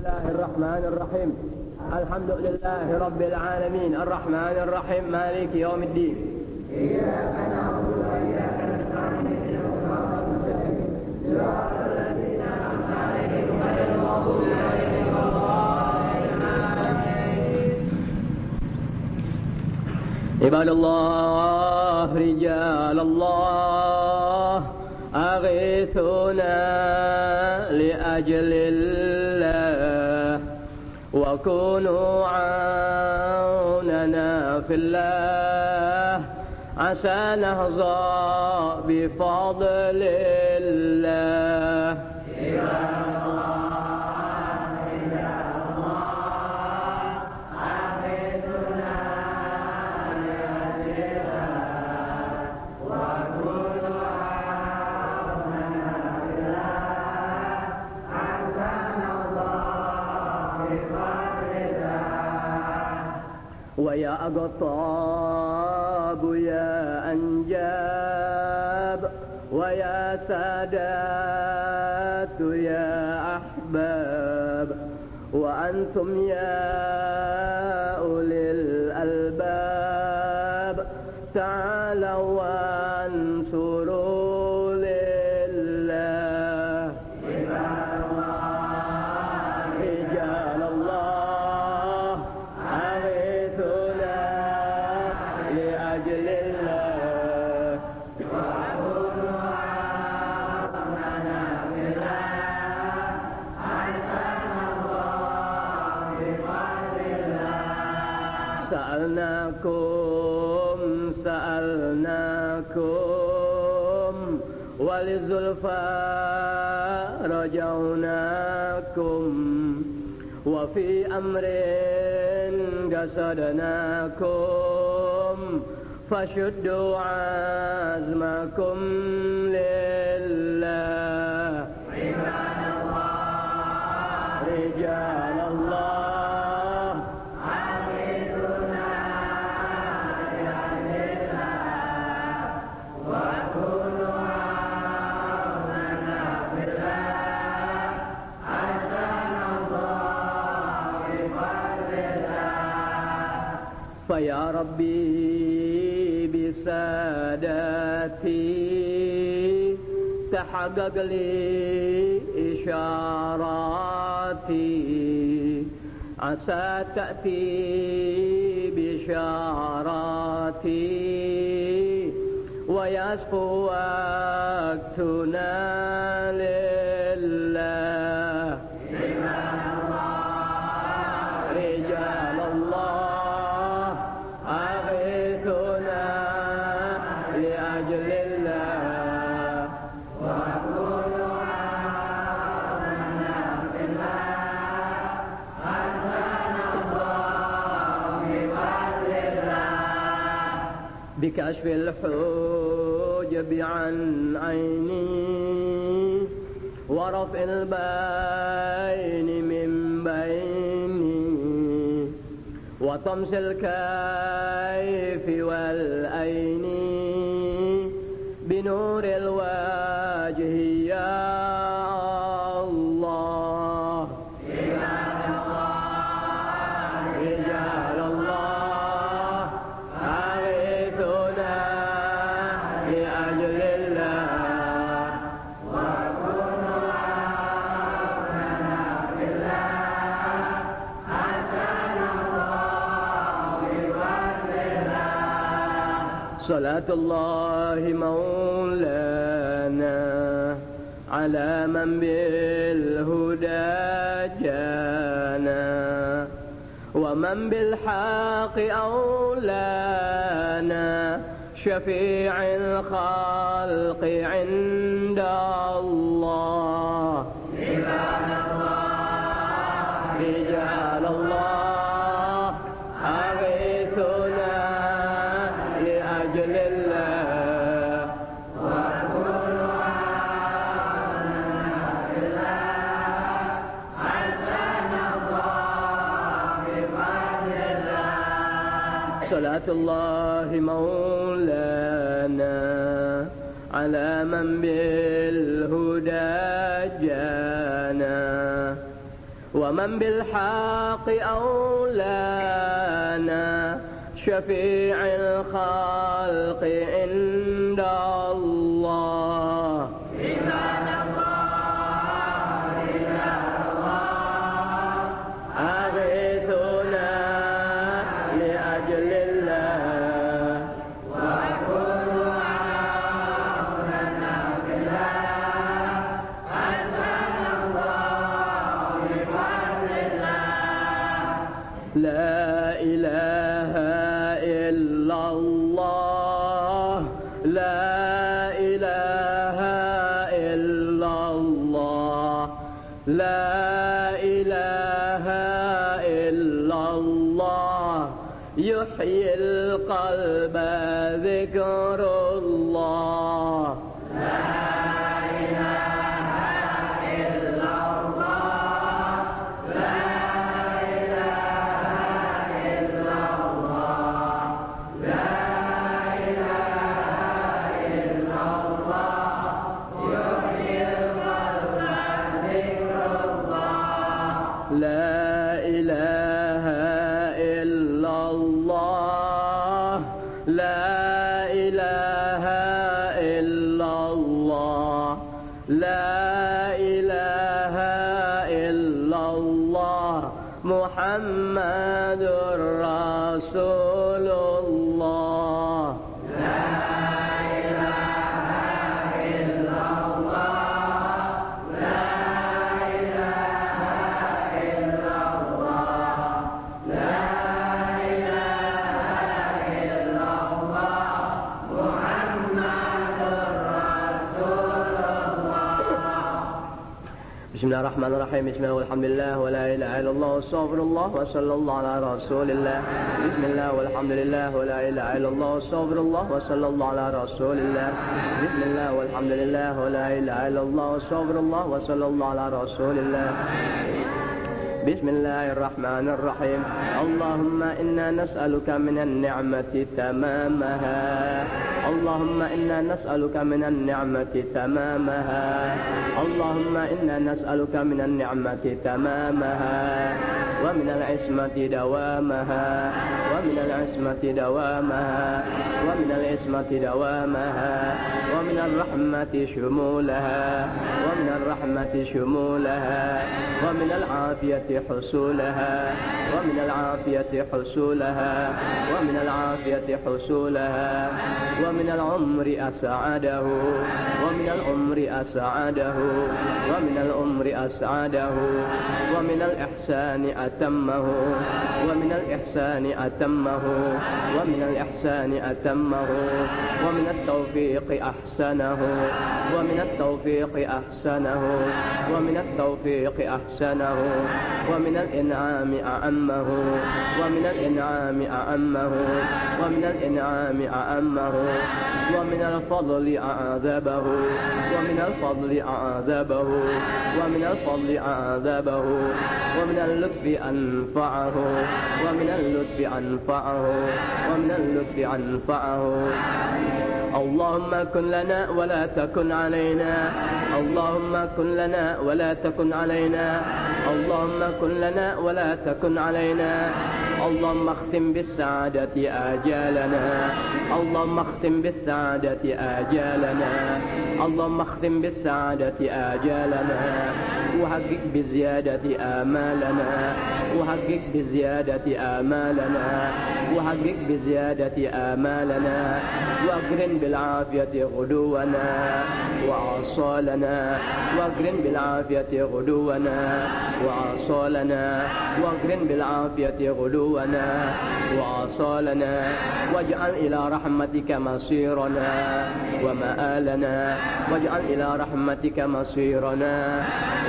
الله الرحمن الرحيم. الحمد لله رب العالمين الرحمن الرحيم مالك يوم الدين. إياك نعبد وإياك نستعين صراط الذين أنعمت عليهم غير المغضوب عليهم ولا الضالين. عباد الله رجال الله أغيثونا لأجل الله وكونوا عوننا في الله عسى نهضى بفضل الله. ويا أقطاب يا أنجاب ويا سادات يا أحباب وأنتم يا أولي الألباب تعالوا وانصروا لله. رجال الله أغيثونا لأجل الله وكونوا عوننا في الله عسى نهضى بفضل الله. سألناكم وللزلفى رجوناكم وفي أمر قصدناكم فشدوا عزمكم لله. رجال الله أغيثونا لأجل الله وكونوا عوننا في الله عسى نهضى بفضل الله. فيا ربي بساداتي تحقق لي إشاراتي عسى تأتي بشاراتي ويصفو وقتنا لله. رجال الله أغيثونا لأجل الله وكونوا عوننا في الله عسى نهضى بفضل الله. بكشف الحجب عن عيني ورفع البين من بيني وطمس الكيف والأين بنور الوجه يا الله. رجال الله أغيثونا لأجل الله وكونوا عوننا في الله عسى نهضى بفضل الله. صلاة الله مولانا على من بالهدى جانا ومن بالحق أولانا شفيع الخلق عند الله. رجال الله أغيثونا لأجل الله وكونوا عوننا في الله عسى نهضى بفضل الله. صلاة الله مولانا على من بالهدى جانا ومن بالحق أولانا شفيع الخلق عند الله أغيثنا لأجل الله وكن عوننا بالله حسن الله بفضل الله لا إله إلا الله لا إله إلا الله لا إله إلا الله يحيي القلب ذكر الله لا إله إلا الله لا إله إلا الله لا إله إلا الله يحيي القلب ذكر الله لا إله إلا الله لا إله إلا الله لا إله إلا الله محمد رسول الله لا إله إلا الله لا إله إلا الله لا إله إلا الله محمد رسول الله بسم الله الرحمن الرحيم بسم الله والحمد لله ولا إله إلا الله واستغفر الله وصلى الله على رسول الله بسم الله والحمد لله ولا إله إلا الله واستغفر الله وصلى الله على رسول الله بسم الله والحمد لله ولا إله إلا الله واستغفر الله وصلى الله على رسول الله بسم الله الرحمن الرحيم اللهم إنا نسألك من النعمة تمامها اللهم إنا نسألك من النعمة تمامها اللهم إنا نسألك من النعمة تمامها ومن العصمة دوامها ومن العصمة دوامها ومن العصمة دوامها ومن الرحمة شمولها ومن الرحمة شمولها ومن العافية حصولها ومن العافية حصولها ومن العافية حصولها ومن العمر أسعده ومن العمر أسعده ومن العمر أسعده ومن الإحسان أتمه ومن الإحسان أتمه ومن الإحسان أتمه ومن التوفيق أحسنه ومن التوفيق أحسنه ومن التوفيق أحسنه ومن الإنعام أعمه ومن الإنعام أعمه ومن الإنعام أعمه ومن الفضل أعذبه ومن الفضل أعذبه ومن الفضل أعذبه ومن اللطف أنفعه ومن اللطف أنفعه ومن اللطف أنفعه اللهم كن لنا ولا تكن علينا اللهم كن لنا ولا تكن علينا اللهم كن لنا ولا تكن علينا اللهم اختم بالسعادة آجالنا اللهم اختم بالسعادة آجالنا اللهم اختم بالسعادة آجالنا وحقق بزيادة آمالنا وحقق بزيادة آمالنا وحقق بزيادة آمالنا وأقرن بالعافية غدونا وآصالنا وأقرن بالعافية غدونا وآصالنا وأقرن بالعافية غدونا وآصالنا واجعل إلى رحمتك مصيرنا ومآلنا واجعل إلى رحمتك مصيرنا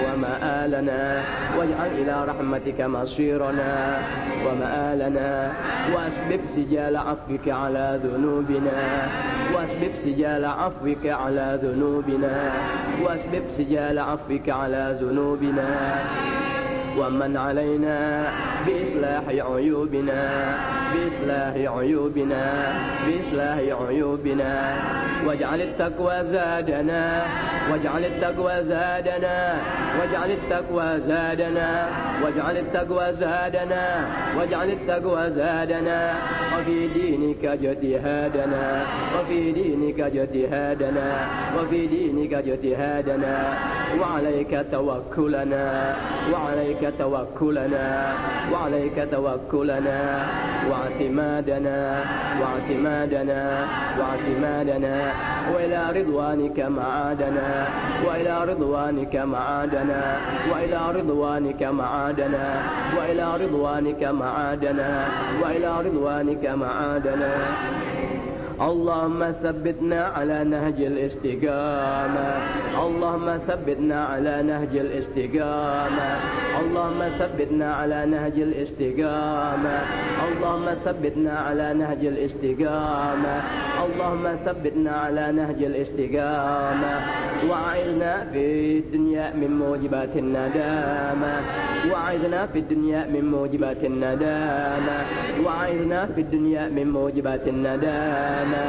ومآلنا واجعل إلى رحمتك مصيرنا ومآلنا وأسبب سجال عفوك على ذنوبنا وأسبب سجال عفوك على ذنوبنا وأسبب سجال عفوك على ذنوبنا ومن علينا بإصلاح عيوبنا بإصلاح عيوبنا بإصلاح عيوبنا واجعل التقوى زادنا واجعل التقوى زادنا واجعل التقوى زادنا واجعل التقوى زادنا واجعل التقوى زادنا وفي دينك اجتهادنا وفي دينك اجتهادنا وفي دينك اجتهادنا وعليك توكلنا وعليك توكلنا وعليك توكلنا واعتمادنا واعتمادنا واعتمادنا وإلى رضوانك معادنا وإلى رضوانك معادنا وإلى رضوانك معادنا وإلى رضوانك معادنا وإلى رضوانك معادنا اللهم ثبتنا على نهج الاستقامة اللهم ثبتنا على نهج الاستقامة اللهم ثبتنا على نهج الاستقامة اللهم ثبتنا على نهج الاستقامة اللهم ثبتنا على نهج الاستقامة وأعذنا في الدنيا من موجبات الندامة وأعذنا في الدنيا من موجبات الندامة وأعذنا في الدنيا من موجبات الندامة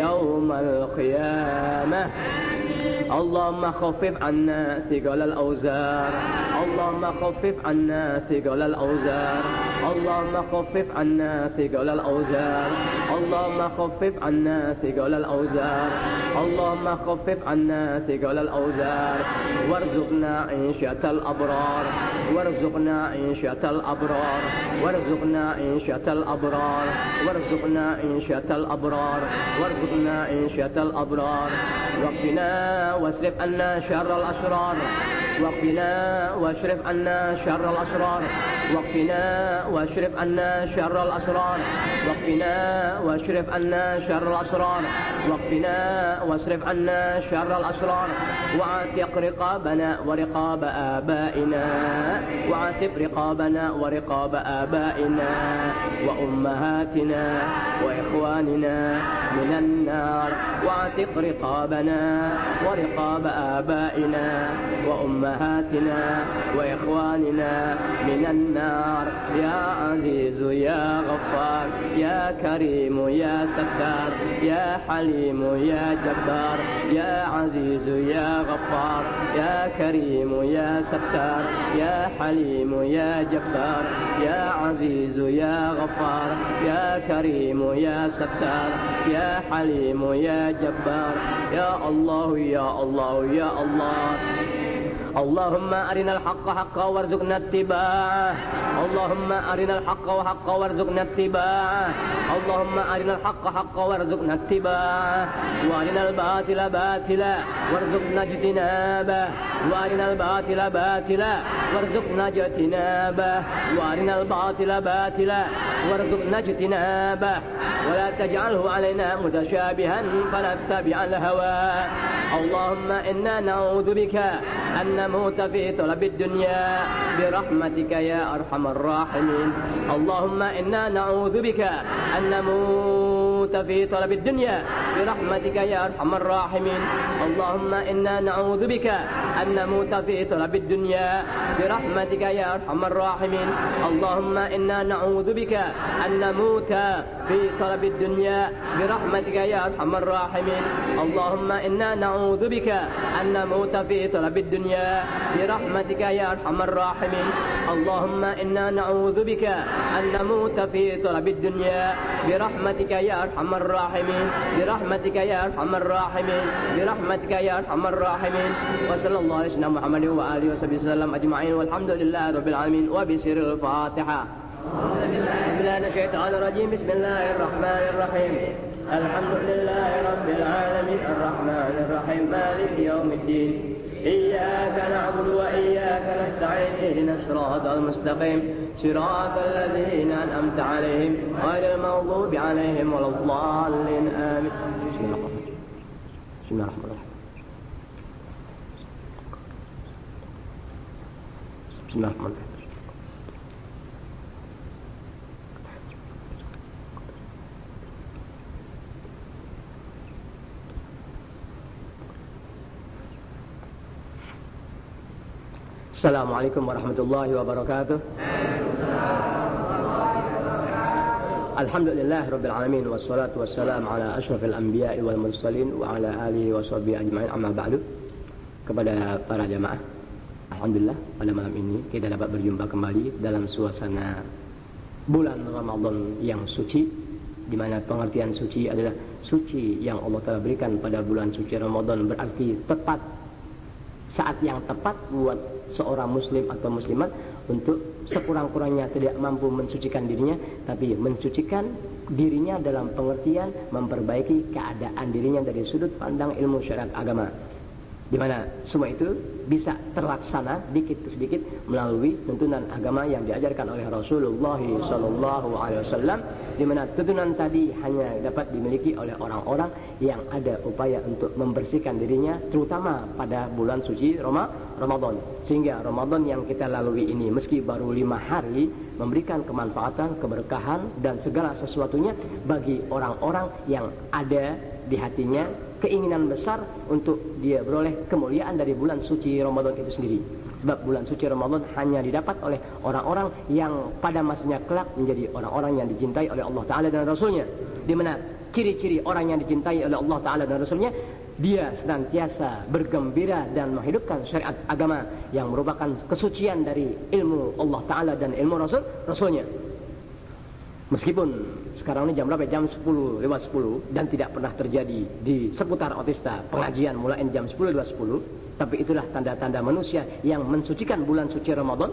يوم القيامة اللهم خفف عنا ثقل الأوزار اللهم خفف عنا ثقل الأوزار اللهم خفف عنا ثقل الأوزار اللهم خفف عنا ثقل الأوزار اللهم خفف عنا ثقل الأوزار وارزقنا عيشة الأبرار وارزقنا عيشة الأبرار وارزقنا عيشة الأبرار وارزقنا عيشة الأبرار وارزقنا عيشة الأبرار وقنا واصرف عنا شر الأشرار وقنا واصرف عنا شر الأشرار وقنا واصرف عنا شر الأسرار وقنا واصرف عنا شر الأسرار وقنا واصرف عنا شر الأسرار وعاتق رقابنا ورقاب آبائنا وعاتق رقابنا ورقاب آبائنا وأمهاتنا وإخواننا من النار وعاتق رقابنا ورقاب آبائنا وأمهاتنا وإخواننا من النار يا عزيز يا غفار يا كريم يا ستار يا حليم يا جبار يا عزيز يا غفار يا كريم يا ستار يا حليم يا جبار يا عزيز يا غفار يا كريم يا ستار يا حليم يا جبار يا الله يا الله يا الله اللهم أرنا الحق حقا وارزقنا اتباعه اللهم أرنا الحق حقا وارزقنا اتباعه اللهم أرنا الحق حقا وارزقنا اتباعه وأرنا الباطل باطلا وارزقنا اجتنابه وأرنا الباطل باطلا وارزقنا اجتنابه وأرنا الباطل باطلا وارزقنا اجتنابه ولا تجعله علينا متشابها فنتبع الهوى اللهم إنا نعوذ بك أن نموت في طلب الدنيا برحمتك يا أرحم الراحمين اللهم إنا نعوذ بك أن نموت في طلب الدنيا برحمتك يا أرحم الراحمين اللهم إنا نعوذ بك أن نموت في طلب الدنيا برحمتك يا أرحم الراحمين اللهم إنا نعوذ بك أن نموت في طلب الدنيا برحمتك يا أرحم الراحمين اللهم إنا نعوذ بك أن نموت في طلب الدنيا برحمتك يا أرحم الراحمين اللهم إنا نعوذ بك أن نموت في طلب الدنيا برحمتك يا أرحم الراحمين برحمتك يا أرحم الراحمين برحمتك يا أرحم الراحمين وصلى الله على سيدنا محمد وآله وصحبه وسلم أجمعين والحمد لله رب العالمين وبسر الفاتحة. أعوذ بالله من الشيطان الرجيم بسم الله الرحمن الرحيم الحمد لله رب العالمين الرحمن الرحيم مالك يوم الدين إياك نعبد وإياك نستعين اهدنا الصراط المستقيم صراط الذين أنعمت عليهم غير المغضوب عليهم ولا الضالين آمين. بسم الله الرحمن الرحيم بسم الله الرحمن الرحيم السلام عليكم ورحمة الله وبركاته. Alhamdulillah Rabbil Alamin. Wassalatu wassalamu ala ashrafil anbiya'i wal mursalin wa ala alihi wa sahbihi ajma'in, amma ba'du. Kepada para jamaah, alhamdulillah pada malam ini kita dapat berjumpa kembali dalam suasana bulan Ramadan yang suci, di mana pengertian suci adalah suci yang Allah telah berikan pada bulan suci Ramadan, berarti tepat, saat yang tepat buat seorang muslim atau muslimat untuk sekurang-kurangnya tidak mampu mensucikan dirinya, tapi mensucikan dirinya dalam pengertian memperbaiki keadaan dirinya dari sudut pandang ilmu syariat agama, di mana semua itu bisa terlaksana dikit sedikit melalui tuntunan agama yang diajarkan oleh Rasulullah SAW, di mana tuntunan tadi hanya dapat dimiliki oleh orang-orang yang ada upaya untuk membersihkan dirinya, terutama pada bulan suci Ramadan. Sehingga Ramadan yang kita lalui ini, meski baru 5 hari, memberikan kemanfaatan, keberkahan dan segala sesuatunya bagi orang-orang yang ada di hatinya keinginan besar untuk dia beroleh kemuliaan dari bulan suci Ramadan itu sendiri. Sebab bulan suci Ramadan hanya didapat oleh orang-orang yang pada masanya kelak menjadi orang-orang yang dicintai oleh Allah Ta'ala dan Rasulnya. Di mana ciri-ciri orang yang dicintai oleh Allah Ta'ala dan Rasulnya, dia senantiasa bergembira dan menghidupkan syariat agama yang merupakan kesucian dari ilmu Allah Ta'ala dan ilmu Rasulnya. Meskipun sekarang ini jam berapa? Jam 10 lewat 10 dan tidak pernah terjadi di seputar Otista pengajian mulai jam 10 lewat 10, tapi itulah tanda-tanda manusia yang mensucikan bulan suci Ramadan,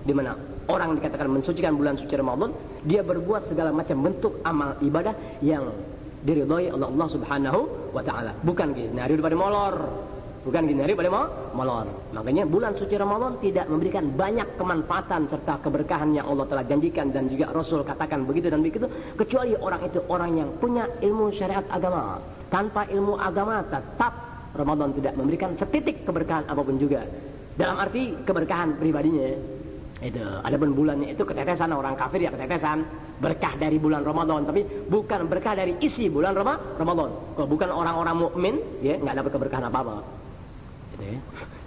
di mana orang dikatakan mensucikan bulan suci Ramadan, dia berbuat segala macam bentuk amal ibadah yang diridhai oleh Allah Subhanahu wa Ta'ala. Bukan gini hari daripada molor, bukan gini hari pada molor. Makanya bulan suci Ramadan tidak memberikan banyak kemanfaatan serta keberkahan yang Allah telah janjikan dan juga Rasul katakan begitu dan begitu, kecuali orang itu orang yang punya ilmu syariat agama. Tanpa ilmu agama tetap Ramadan tidak memberikan setitik keberkahan apapun juga. Dalam arti keberkahan pribadinya itu. Adapun bulannya itu ketetesan, orang kafir ya ketetesan berkah dari bulan Ramadan, tapi bukan berkah dari isi bulan Ramadan. Kalau bukan orang-orang mukmin, ya nggak dapat keberkahan apa-apa.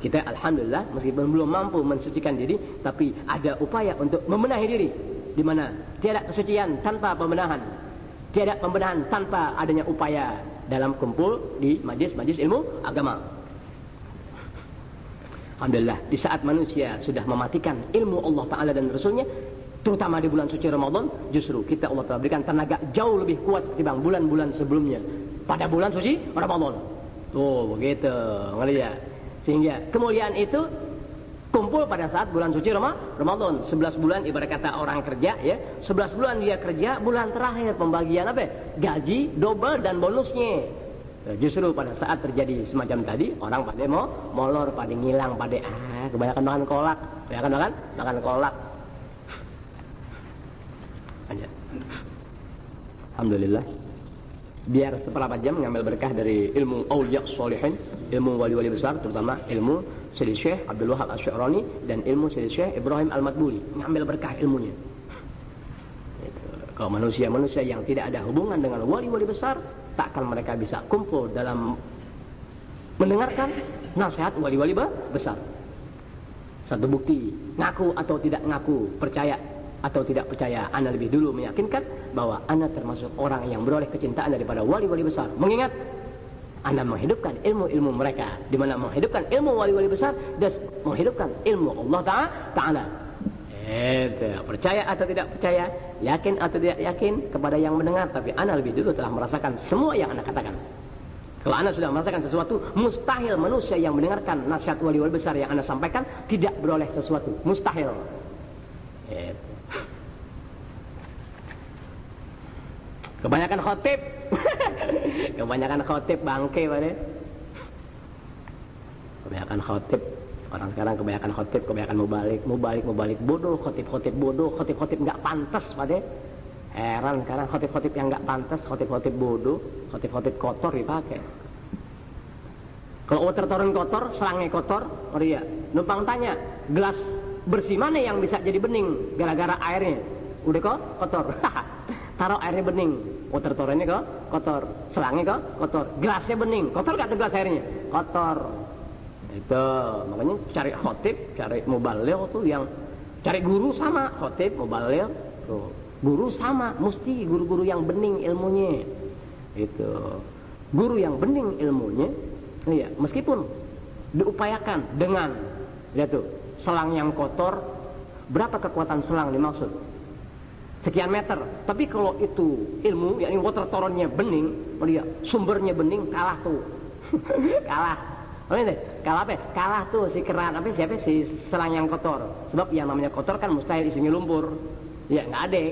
Kita alhamdulillah meskipun belum mampu mensucikan diri, tapi ada upaya untuk membenahi diri, di mana tiada kesucian tanpa pembenahan, tiada pembenahan tanpa adanya upaya dalam kumpul di majlis-majlis ilmu agama. Alhamdulillah, di saat manusia sudah mematikan ilmu Allah Ta'ala dan Rasulnya, terutama di bulan suci Ramadan, justru kita Allah telah berikan tenaga jauh lebih kuat ketimbang bulan-bulan sebelumnya pada bulan suci Ramadan. Tuh begitu, ngerti ya? Sehingga kemuliaan itu kumpul pada saat bulan suci Ramadan. 11 bulan ibarat kata orang kerja ya, 11 bulan dia kerja, bulan terakhir pembagian apa? Gaji, double dan bonusnya. Justru pada saat terjadi semacam tadi, orang pada molor, pada ngilang, pada kebanyakan makan kolak, kebanyakan makan kolak. Lanjut. Alhamdulillah. Biar seperempat jam mengambil berkah dari ilmu awliya sholihin, ilmu wali-wali besar, terutama ilmu Sayyid Syekh Abdul Wahab Asy'arani dan ilmu Sayyid Syekh Ibrahim Al-Madbuli. Mengambil berkah ilmunya. Kalau manusia-manusia yang tidak ada hubungan dengan wali-wali besar, takkan mereka bisa kumpul dalam mendengarkan nasihat wali-wali besar. Satu bukti, ngaku atau tidak ngaku, percaya atau tidak percaya, Anda lebih dulu meyakinkan bahwa Anda termasuk orang yang beroleh kecintaan daripada wali-wali besar. Mengingat Anda menghidupkan ilmu-ilmu mereka, di mana menghidupkan ilmu wali-wali besar dan menghidupkan ilmu Allah Ta'ala. Percaya atau tidak percaya, yakin atau tidak yakin kepada yang mendengar, tapi Anda lebih dulu telah merasakan semua yang Anda katakan. Kalau Anda sudah merasakan sesuatu, mustahil manusia yang mendengarkan nasihat wali-wali besar yang Anda sampaikan tidak beroleh sesuatu. Mustahil. Kebanyakan khotib kebanyakan khotib bangke pada. Kebanyakan khotib. Orang sekarang kebanyakan khotib, kebanyakan mubalik bodoh, khotib bodoh, khotib nggak pantas pada. Heran sekarang khotib yang nggak pantas, khotib bodoh, khotib kotor dipakai. Kalau water turun kotor, selangnya kotor, ya. Numpang tanya, gelas bersih mana yang bisa jadi bening gara-gara airnya? Udah kok kotor. Taruh airnya bening, water turunnya kok kotor, selangnya kok kotor, gelasnya bening, kotor nggak tuh gelas airnya? Kotor. Itu makanya cari khotib, cari mubaligh tuh yang cari guru sama khotib mubaligh tuh Guru sama, mesti guru-guru yang bening ilmunya. Itu. Guru yang bening ilmunya, ya, meskipun diupayakan dengan, lihat tuh, selang yang kotor, berapa kekuatan selang dimaksud? Sekian meter. Tapi kalau itu ilmu, yakni water toronnya bening, lihat, sumbernya bening, kalah tuh. Kalah. Oh ini, kalah apa? Kalah tuh si keran apa siapa si selang yang kotor. Sebab yang namanya kotor kan mustahil isinya lumpur. Ya nggak ada.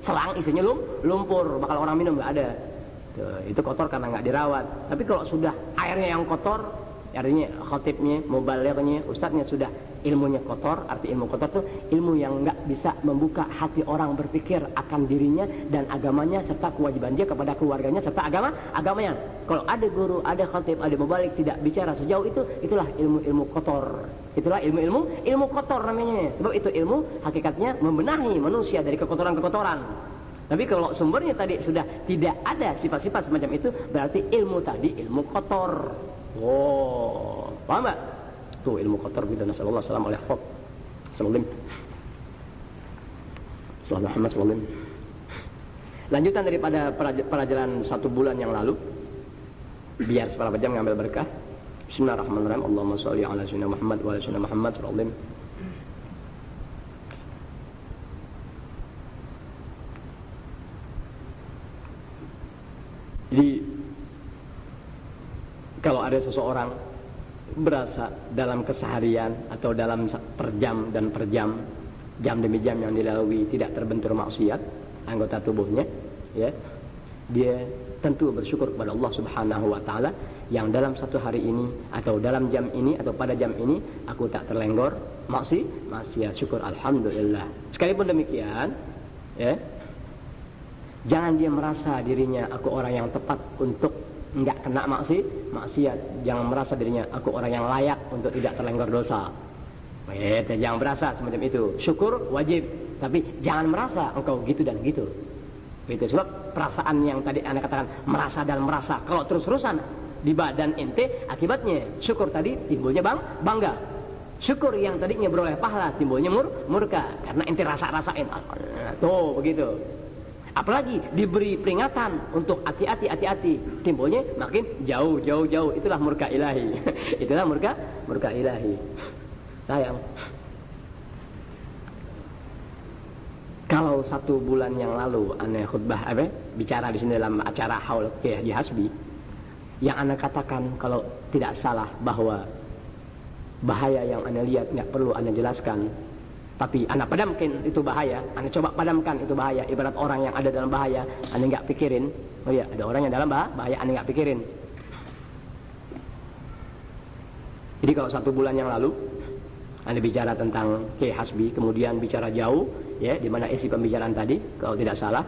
Selang isinya lumpur, bakal orang minum nggak ada. Tuh, itu kotor karena nggak dirawat. Tapi kalau sudah airnya yang kotor, artinya khatibnya, mubalighnya, ustadznya sudah ilmunya kotor. Arti ilmu kotor tuh ilmu yang nggak bisa membuka hati orang berpikir akan dirinya dan agamanya serta kewajiban dia kepada keluarganya serta agamanya. Kalau ada guru, ada khatib, ada mubaligh tidak bicara sejauh itu, itulah ilmu kotor. Itulah ilmu kotor namanya. Sebab itu ilmu hakikatnya membenahi manusia dari kekotoran-kekotoran. Tapi kalau sumbernya tadi sudah tidak ada sifat-sifat semacam itu, berarti ilmu tadi ilmu kotor. Oh, paham tak? Tuh ilmu kotor gitu. Nasallallahu alaihi wasallam. Sallallahu Muhammad sallallahu. Lanjutan daripada pelajaran 1 bulan yang lalu. Biar seberapa jam ngambil berkah. Bismillahirrahmanirrahim. Allahumma sholli ala sayyidina Muhammad wa ala sayyidina Muhammad sallallahu. Jadi kalau ada seseorang berasa dalam keseharian atau dalam per jam dan per jam demi jam yang dilalui tidak terbentur maksiat anggota tubuhnya, ya, dia tentu bersyukur kepada Allah Subhanahu wa taala yang dalam satu hari ini atau dalam jam ini atau pada jam ini aku tak terlenggor maksiat. Syukur alhamdulillah. Sekalipun demikian, ya, jangan dia merasa dirinya aku orang yang tepat untuk enggak kena maksiat. Jangan merasa dirinya aku orang yang layak untuk tidak terlenggor dosa. Jangan merasa semacam itu. Syukur wajib, tapi jangan merasa engkau gitu dan gitu. Itu sebab perasaan yang tadi Anda katakan merasa dan merasa, kalau terus-terusan di badan ente, akibatnya syukur tadi timbulnya bangga. Syukur yang tadinya beroleh pahala timbulnya murka karena ente rasa-rasain. Tuh begitu. Apalagi diberi peringatan untuk hati-hati, timbulnya makin jauh. Itulah murka ilahi. Itulah murka ilahi. Sayang. Kalau 1 bulan yang lalu Anda khutbah bicara di sini dalam acara Haul Kiai Haji Hasbi, yang Anda katakan kalau tidak salah bahwa bahaya yang Anda lihat nggak perlu Anda jelaskan. Tapi Anda padamkan itu bahaya, Anda coba padamkan itu bahaya. Ibarat orang yang ada dalam bahaya, Anda nggak pikirin. Oh iya, ada orang yang dalam bahaya, Anda nggak pikirin. Jadi kalau 1 bulan yang lalu, Anda bicara tentang Kiai Hasbi, kemudian bicara jauh, ya, di mana isi pembicaraan tadi, kalau tidak salah.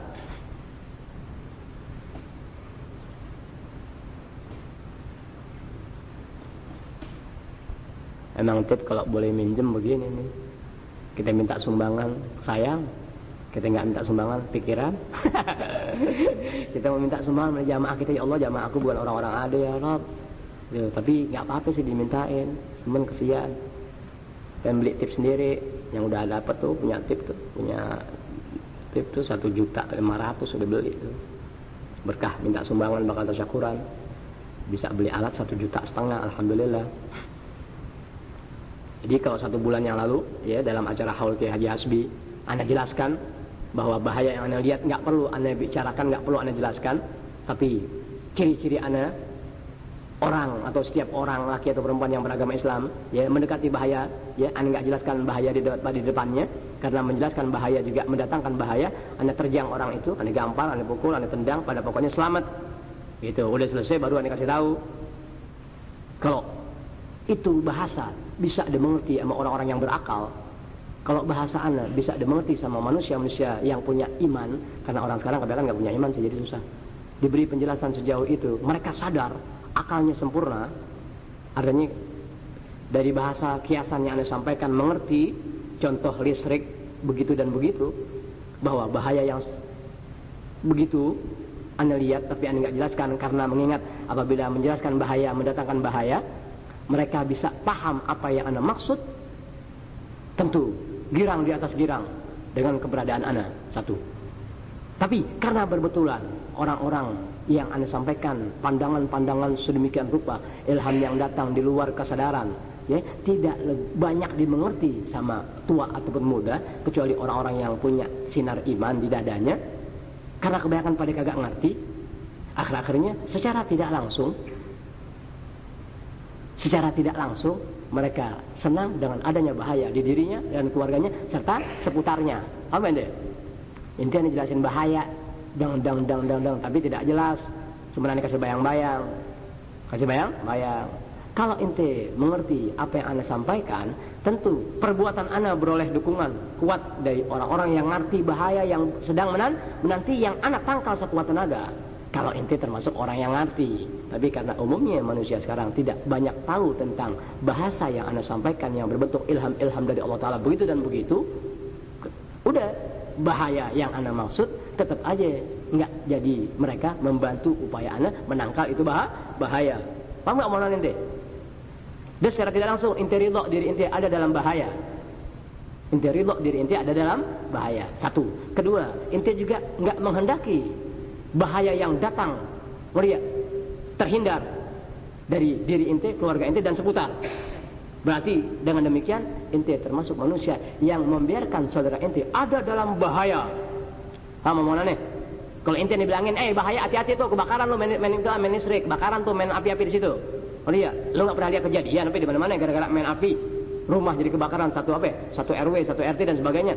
Emang tip kalau boleh minjem begini nih. Kita minta sumbangan, sayang. Kita nggak minta sumbangan, pikiran. Kita mau minta sumbangan dari jamaah kita, ya Allah, jamaah aku bukan orang-orang ada ya Rob. Ya, tapi nggak apa-apa sih dimintain, cuman kesian. Dan beli tip sendiri, yang udah dapat tuh punya tip tuh 1.500.000 udah beli tuh. Berkah minta sumbangan bakal tasyakuran. Bisa beli alat 1,5 juta, alhamdulillah. Jadi kalau 1 bulan yang lalu, ya, dalam acara Haul Kiai Haji Hasbi, Anda jelaskan bahwa bahaya yang Anda lihat nggak perlu Anda bicarakan, nggak perlu Anda jelaskan, tapi ciri-ciri Anda, orang atau setiap orang laki atau perempuan yang beragama Islam, ya, mendekati bahaya, ya, Anda nggak jelaskan bahaya di depannya, karena menjelaskan bahaya juga mendatangkan bahaya. Anda terjang orang itu, Anda gampar, Anda pukul, Anda tendang, pada pokoknya selamat. Gitu, udah selesai baru Anda kasih tahu. Kalau itu bahasa bisa dimengerti sama orang-orang yang berakal, kalau bahasa Anda bisa dimengerti sama manusia-manusia yang punya iman, karena orang sekarang kadang-kadang nggak punya iman sih, jadi susah. Diberi penjelasan sejauh itu, mereka sadar, akalnya sempurna, artinya dari bahasa kiasan yang Anda sampaikan mengerti, contoh listrik begitu dan begitu, bahwa bahaya yang begitu Anda lihat tapi Anda nggak jelaskan, karena mengingat apabila menjelaskan bahaya mendatangkan bahaya, mereka bisa paham apa yang Anda maksud. Tentu girang di atas girang dengan keberadaan Anda. 1. Tapi karena berbetulan orang-orang yang Anda sampaikan pandangan-pandangan sedemikian rupa, ilham yang datang di luar kesadaran, ya, tidak banyak dimengerti sama tua ataupun muda, kecuali orang-orang yang punya sinar iman di dadanya. Karena kebanyakan pada kagak ngerti, akhir-akhirnya secara tidak langsung mereka senang dengan adanya bahaya di dirinya dan keluarganya serta seputarnya. Apa ente? Intinya jelasin bahaya, dang, tapi tidak jelas. Sebenarnya kasih bayang-bayang. Kalau ente mengerti apa yang Anda sampaikan, tentu perbuatan Anda beroleh dukungan kuat dari orang-orang yang ngerti bahaya yang sedang menanti yang Anda tangkal sekuat tenaga. Kalau ente termasuk orang yang ngerti. Tapi karena umumnya manusia sekarang tidak banyak tahu tentang bahasa yang Anda sampaikan yang berbentuk ilham-ilham dari Allah Ta'ala begitu dan begitu, udah bahaya yang Anda maksud tetap aja nggak jadi mereka membantu upaya Anda menangkal itu bahaya. Paham nggak omongan ente? Dan secara tidak langsung ente ridho diri ente ada dalam bahaya. Satu. Kedua, ente juga nggak menghendaki bahaya yang datang terhindar dari diri ente, keluarga ente dan seputar. Berarti dengan demikian ente termasuk manusia yang membiarkan saudara ente ada dalam bahaya. Paham omongannya? Kalau ente dibilangin, bahaya, hati-hati tuh kebakaran lu main listrik, kebakaran tuh main api-api di situ. Oh iya, lu nggak pernah lihat kejadian tapi di mana-mana gara-gara main api, rumah jadi kebakaran, satu RW, satu RT dan sebagainya.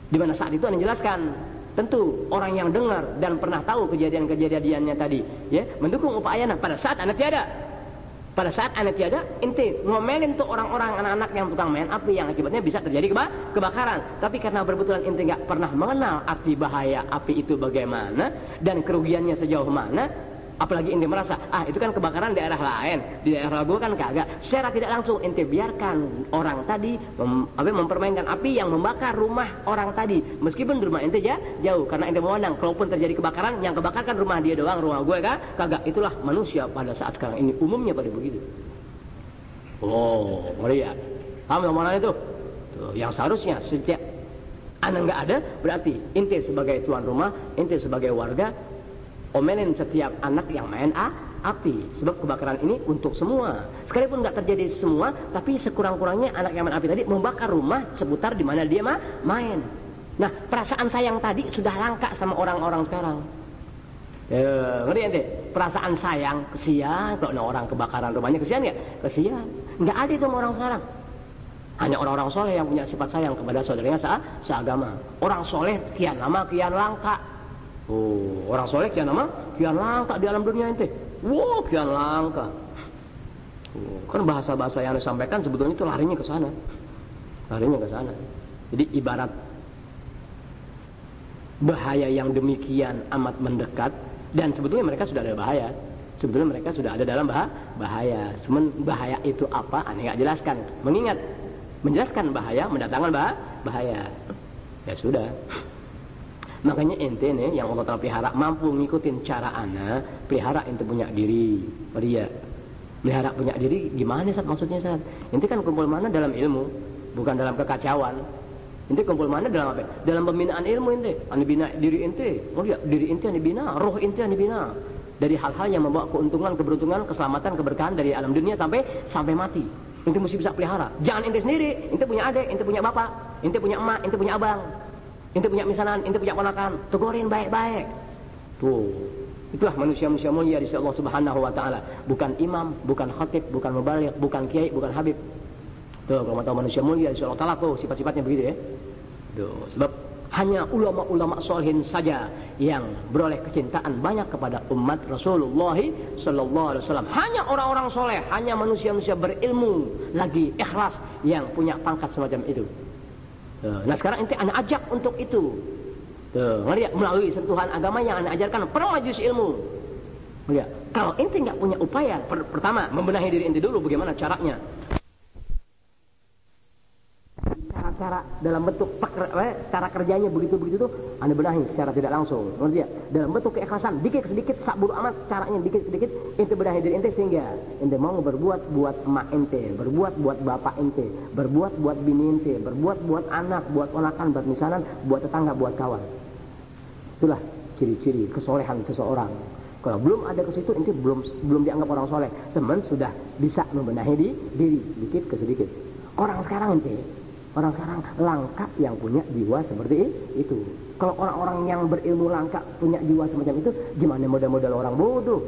Di mana saat itu Anda jelaskan, tentu orang yang dengar dan pernah tahu kejadian-kejadiannya tadi, ya, mendukung upaya Anda. Pada saat Anda tiada, ente ngomelin tuh orang-orang anak-anak yang tukang main api yang akibatnya bisa terjadi kebakaran. Tapi karena berbetulan ente nggak pernah mengenal arti bahaya api itu bagaimana dan kerugiannya sejauh mana, apalagi ente merasa itu kan kebakaran daerah lain, di daerah gua kan kagak. Secara tidak langsung ente biarkan orang tadi mempermainkan api yang membakar rumah orang tadi, meskipun rumah ente jauh, karena ente memandang kalaupun terjadi kebakaran, yang kebakar kan rumah dia doang, rumah gue kagak. Itulah manusia pada saat sekarang ini umumnya pada begitu. Oh, ngeri ya. Paham omongan itu? Tuh, yang seharusnya sejak Anda nggak ada, berarti ente sebagai tuan rumah, ente sebagai warga omelin setiap anak yang main api. Sebab kebakaran ini untuk semua. Sekalipun nggak terjadi semua, tapi sekurang-kurangnya anak yang main api tadi membakar rumah seputar di mana dia main. Nah, perasaan sayang tadi sudah langka sama orang-orang sekarang. Ngerti ente? Perasaan sayang, kesian. Kalau orang kebakaran rumahnya kesian nggak? Kesian. Nggak ada itu sama orang sekarang. Hanya orang-orang soleh yang punya sifat sayang kepada saudaranya seagama. Orang soleh kian lama kian langka. Orang soleh kian lama kian langka di alam dunia ente. Kian langka. Kan bahasa-bahasa yang disampaikan sebetulnya itu larinya ke sana. Jadi ibarat bahaya yang demikian amat mendekat, dan sebetulnya mereka sudah ada bahaya. Sebetulnya mereka sudah ada dalam bahaya. Cuman bahaya itu apa? Aneh nggak jelaskan. Menjelaskan bahaya, mendatangkan bahaya. Ya sudah. Makanya ente nih yang Allah Ta'ala pelihara mampu ngikutin cara ana, pelihara ente punya diri. Pelihara punya diri gimana Sat maksudnya Sat? Ente kan kumpul mana dalam ilmu, bukan dalam kekacauan. Ente kumpul mana dalam apa? Dalam pembinaan ilmu ente. Ane bina diri ente. Diri ente ane bina, roh ente ane bina. Dari hal-hal yang membawa keuntungan, keberuntungan, keselamatan, keberkahan dari alam dunia sampai mati. Ente mesti bisa pelihara. Jangan ente sendiri. Ente punya adik, ente punya bapak, ente punya emak, ente punya abang. Ente punya misanan, ente punya ponakan, tegurin baik-baik. Tuh, itulah manusia-manusia mulia di sisi Allah Subhanahu wa Ta'ala. Bukan imam, bukan khatib, bukan mubaligh, bukan kiai, bukan habib. Tuh, kalau mau tahu manusia mulia di sisi Allah Ta'ala, tuh sifat-sifatnya begitu ya. Tuh, sebab hanya ulama-ulama solihin saja yang beroleh kecintaan banyak kepada umat Rasulullah Sallallahu Alaihi Wasallam. Hanya orang-orang soleh, hanya manusia-manusia berilmu lagi ikhlas yang punya pangkat semacam itu. Nah sekarang ente anak ajak untuk itu. Ngelihat melalui sentuhan agama yang anak ajarkan per majelis ilmu. Ngelihat kalau ente nggak punya upaya, pertama membenahi diri ente dulu bagaimana caranya. Cara dalam bentuk cara kerjanya begitu tuh anda benahi secara tidak langsung. Ngerti ya? Dalam bentuk keikhlasan sedikit sak bodo amat caranya sedikit ente benahi diri ente sehingga ente mau berbuat buat emak ente, berbuat buat bapak ente, berbuat buat bini ente, berbuat buat anak, buat ponakan, buat misanan, buat tetangga, buat kawan. Itulah ciri-ciri kesolehan seseorang. Kalau belum ada ke situ, inti belum dianggap orang soleh. Teman sudah bisa membenahi diri dikit ke sedikit. Orang sekarang langka yang punya jiwa seperti itu. Kalau orang-orang yang berilmu langka punya jiwa semacam itu, gimana modal-modal orang bodoh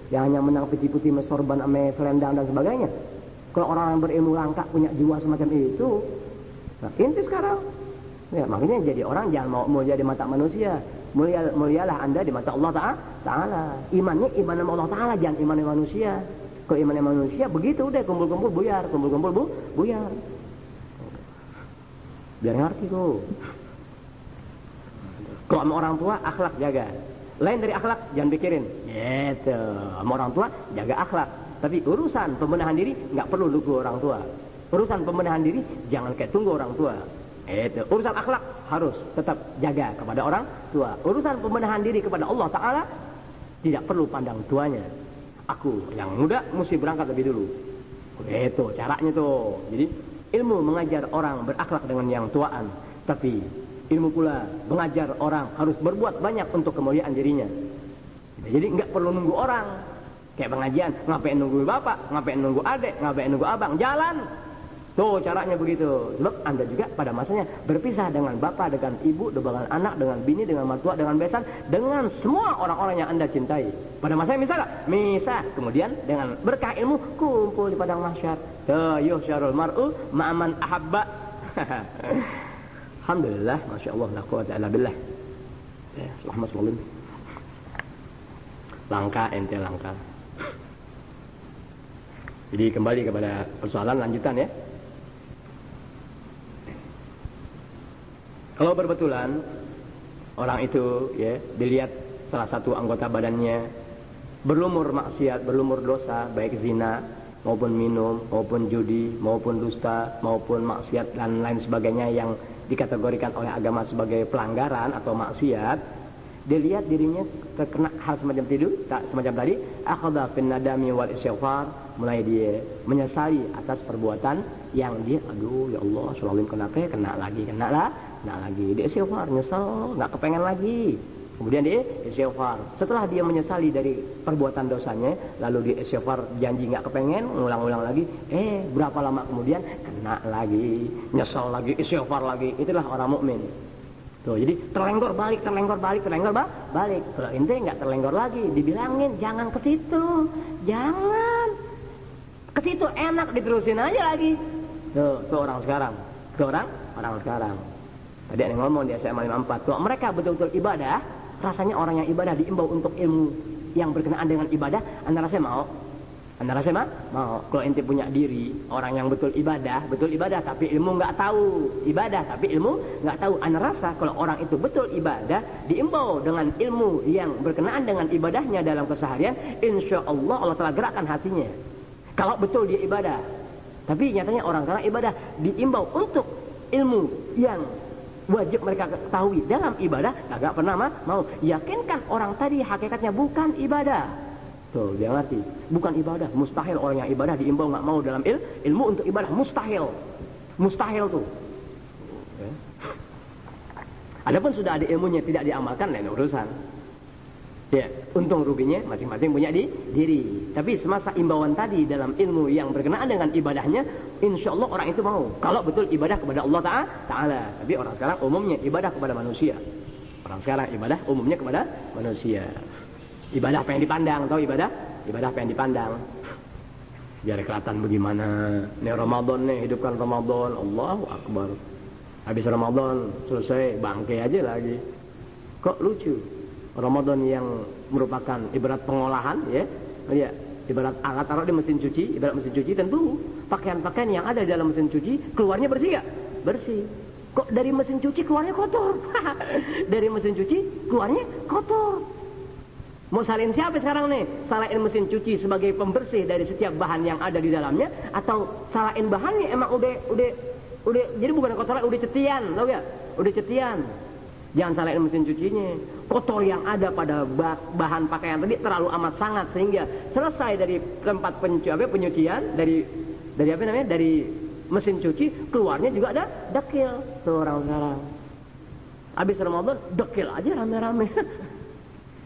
yang hanya menang putih-putih, sorban, selendang dan sebagainya. Kalau orang yang berilmu langka punya jiwa semacam itu, nah inti sekarang, ya makanya jadi orang jangan mau jadi mata manusia. Mulialah anda di mata Allah Ta'ala. Imannya iman sama Allah Ta'ala, jangan iman sama manusia. Kalau iman sama manusia begitu udah kumpul-kumpul buyar, buyar. Biar ngerti tuh. Kalau sama orang tua akhlak jaga. Lain dari akhlak jangan pikirin. Gitu. Sama orang tua jaga akhlak. Tapi urusan pembenahan diri nggak perlu nunggu orang tua. Urusan pembenahan diri jangan kayak tunggu orang tua. Itu urusan akhlak harus tetap jaga kepada orang tua. Urusan pembenahan diri kepada Allah Ta'ala tidak perlu pandang tuanya. Aku yang muda mesti berangkat lebih dulu. Itu caranya tuh. Jadi ilmu mengajar orang berakhlak dengan yang tuaan, tapi ilmu pula mengajar orang harus berbuat banyak untuk kemuliaan dirinya. Jadi nggak perlu nunggu orang. Kayak pengajian, ngapain nunggu bapak, ngapain nunggu adik, ngapain nunggu abang, jalan. Tuh caranya begitu. Sebab anda juga pada masanya berpisah dengan bapak, dengan ibu, dengan anak, dengan bini, dengan mertua, dengan besan, dengan semua orang-orang yang anda cintai. Pada masanya misal, kemudian dengan berkah ilmu kumpul di padang mahsyar. Yuhsyarul mar'u ma'aman ahabba. Alhamdulillah, masya Allah, la quwwata illa billah. Alhamdulillah. Langka ente langka. Jadi kembali kepada persoalan lanjutan ya. Kalau berbetulan orang itu ya dilihat salah satu anggota badannya berlumur maksiat, berlumur dosa, baik zina maupun minum, maupun judi, maupun dusta, maupun maksiat dan lain sebagainya yang dikategorikan oleh agama sebagai pelanggaran atau maksiat, dilihat dirinya terkena hal semacam tadi, akhadha fin nadami wal istighfar, mulai dia menyesali atas perbuatan yang dia, aduh ya Allah, selalu kena lagi, dia istighfar, nyesel, nggak kepengen lagi. Kemudian dia istighfar. Setelah dia menyesali dari perbuatan dosanya, lalu dia istighfar, janji nggak kepengen, ngulang-ulang lagi. Berapa lama kemudian kena lagi, nyesel lagi, istighfar lagi. Itulah orang mukmin. Tuh, jadi terlenggor balik. Kalau ente nggak terlenggor lagi, dibilangin jangan ke situ, jangan ke situ, enak diterusin aja lagi. Tuh orang sekarang, orang sekarang. Tadi ada yang ngomong di SMA 54, kalau mereka betul-betul ibadah, rasanya orang yang ibadah diimbau untuk ilmu yang berkenaan dengan ibadah, anda rasa mau? Kalau ente punya diri, orang yang betul ibadah tapi ilmu nggak tahu, ibadah tapi ilmu nggak tahu, anda rasa kalau orang itu betul ibadah, diimbau dengan ilmu yang berkenaan dengan ibadahnya dalam keseharian, insya Allah telah gerakkan hatinya. Kalau betul dia ibadah, tapi nyatanya orang sekarang ibadah diimbau untuk ilmu yang wajib mereka ketahui dalam ibadah, kagak pernah mau. Yakinkan orang tadi hakikatnya bukan ibadah. Tuh, dia ngerti, bukan ibadah, mustahil orang yang ibadah diimbau nggak mau dalam ilmu untuk ibadah, mustahil tuh. Adapun sudah ada ilmunya tidak diamalkan, lain urusan. Ya, untung ruginya masing-masing punya diri. Tapi semasa imbauan tadi dalam ilmu yang berkenaan dengan ibadahnya, insya Allah orang itu mau. Kalau betul ibadah kepada Allah Ta'ala. Tapi orang sekarang umumnya ibadah kepada manusia. Ibadah apa yang dipandang, tahu ibadah apa yang dipandang. Biar kelihatan bagaimana. Nih Ramadan nih, hidupkan Ramadan, Allahu Akbar. Habis Ramadan selesai, bangke aja lagi. Kok lucu? Ramadan yang merupakan ibarat pengolahan ya, ibarat alat taruh di mesin cuci, tentu pakaian-pakaian yang ada di dalam mesin cuci keluarnya bersih gak? Bersih. Kok dari mesin cuci keluarnya kotor? Dari mesin cuci keluarnya kotor. Mau salin siapa sekarang nih? Salahin mesin cuci sebagai pembersih dari setiap bahan yang ada di dalamnya, atau salahin bahannya emang udah jadi bukan kotor, udah cetian, tau gak? Udah cetian. Jangan salahin mesin cucinya. Kotor yang ada pada bahan pakaian tadi terlalu amat sangat sehingga selesai dari tempat penyucian dari mesin cuci keluarnya juga ada dekil. Tuh orang sekarang. Habis Ramadan, dekil aja rame-rame.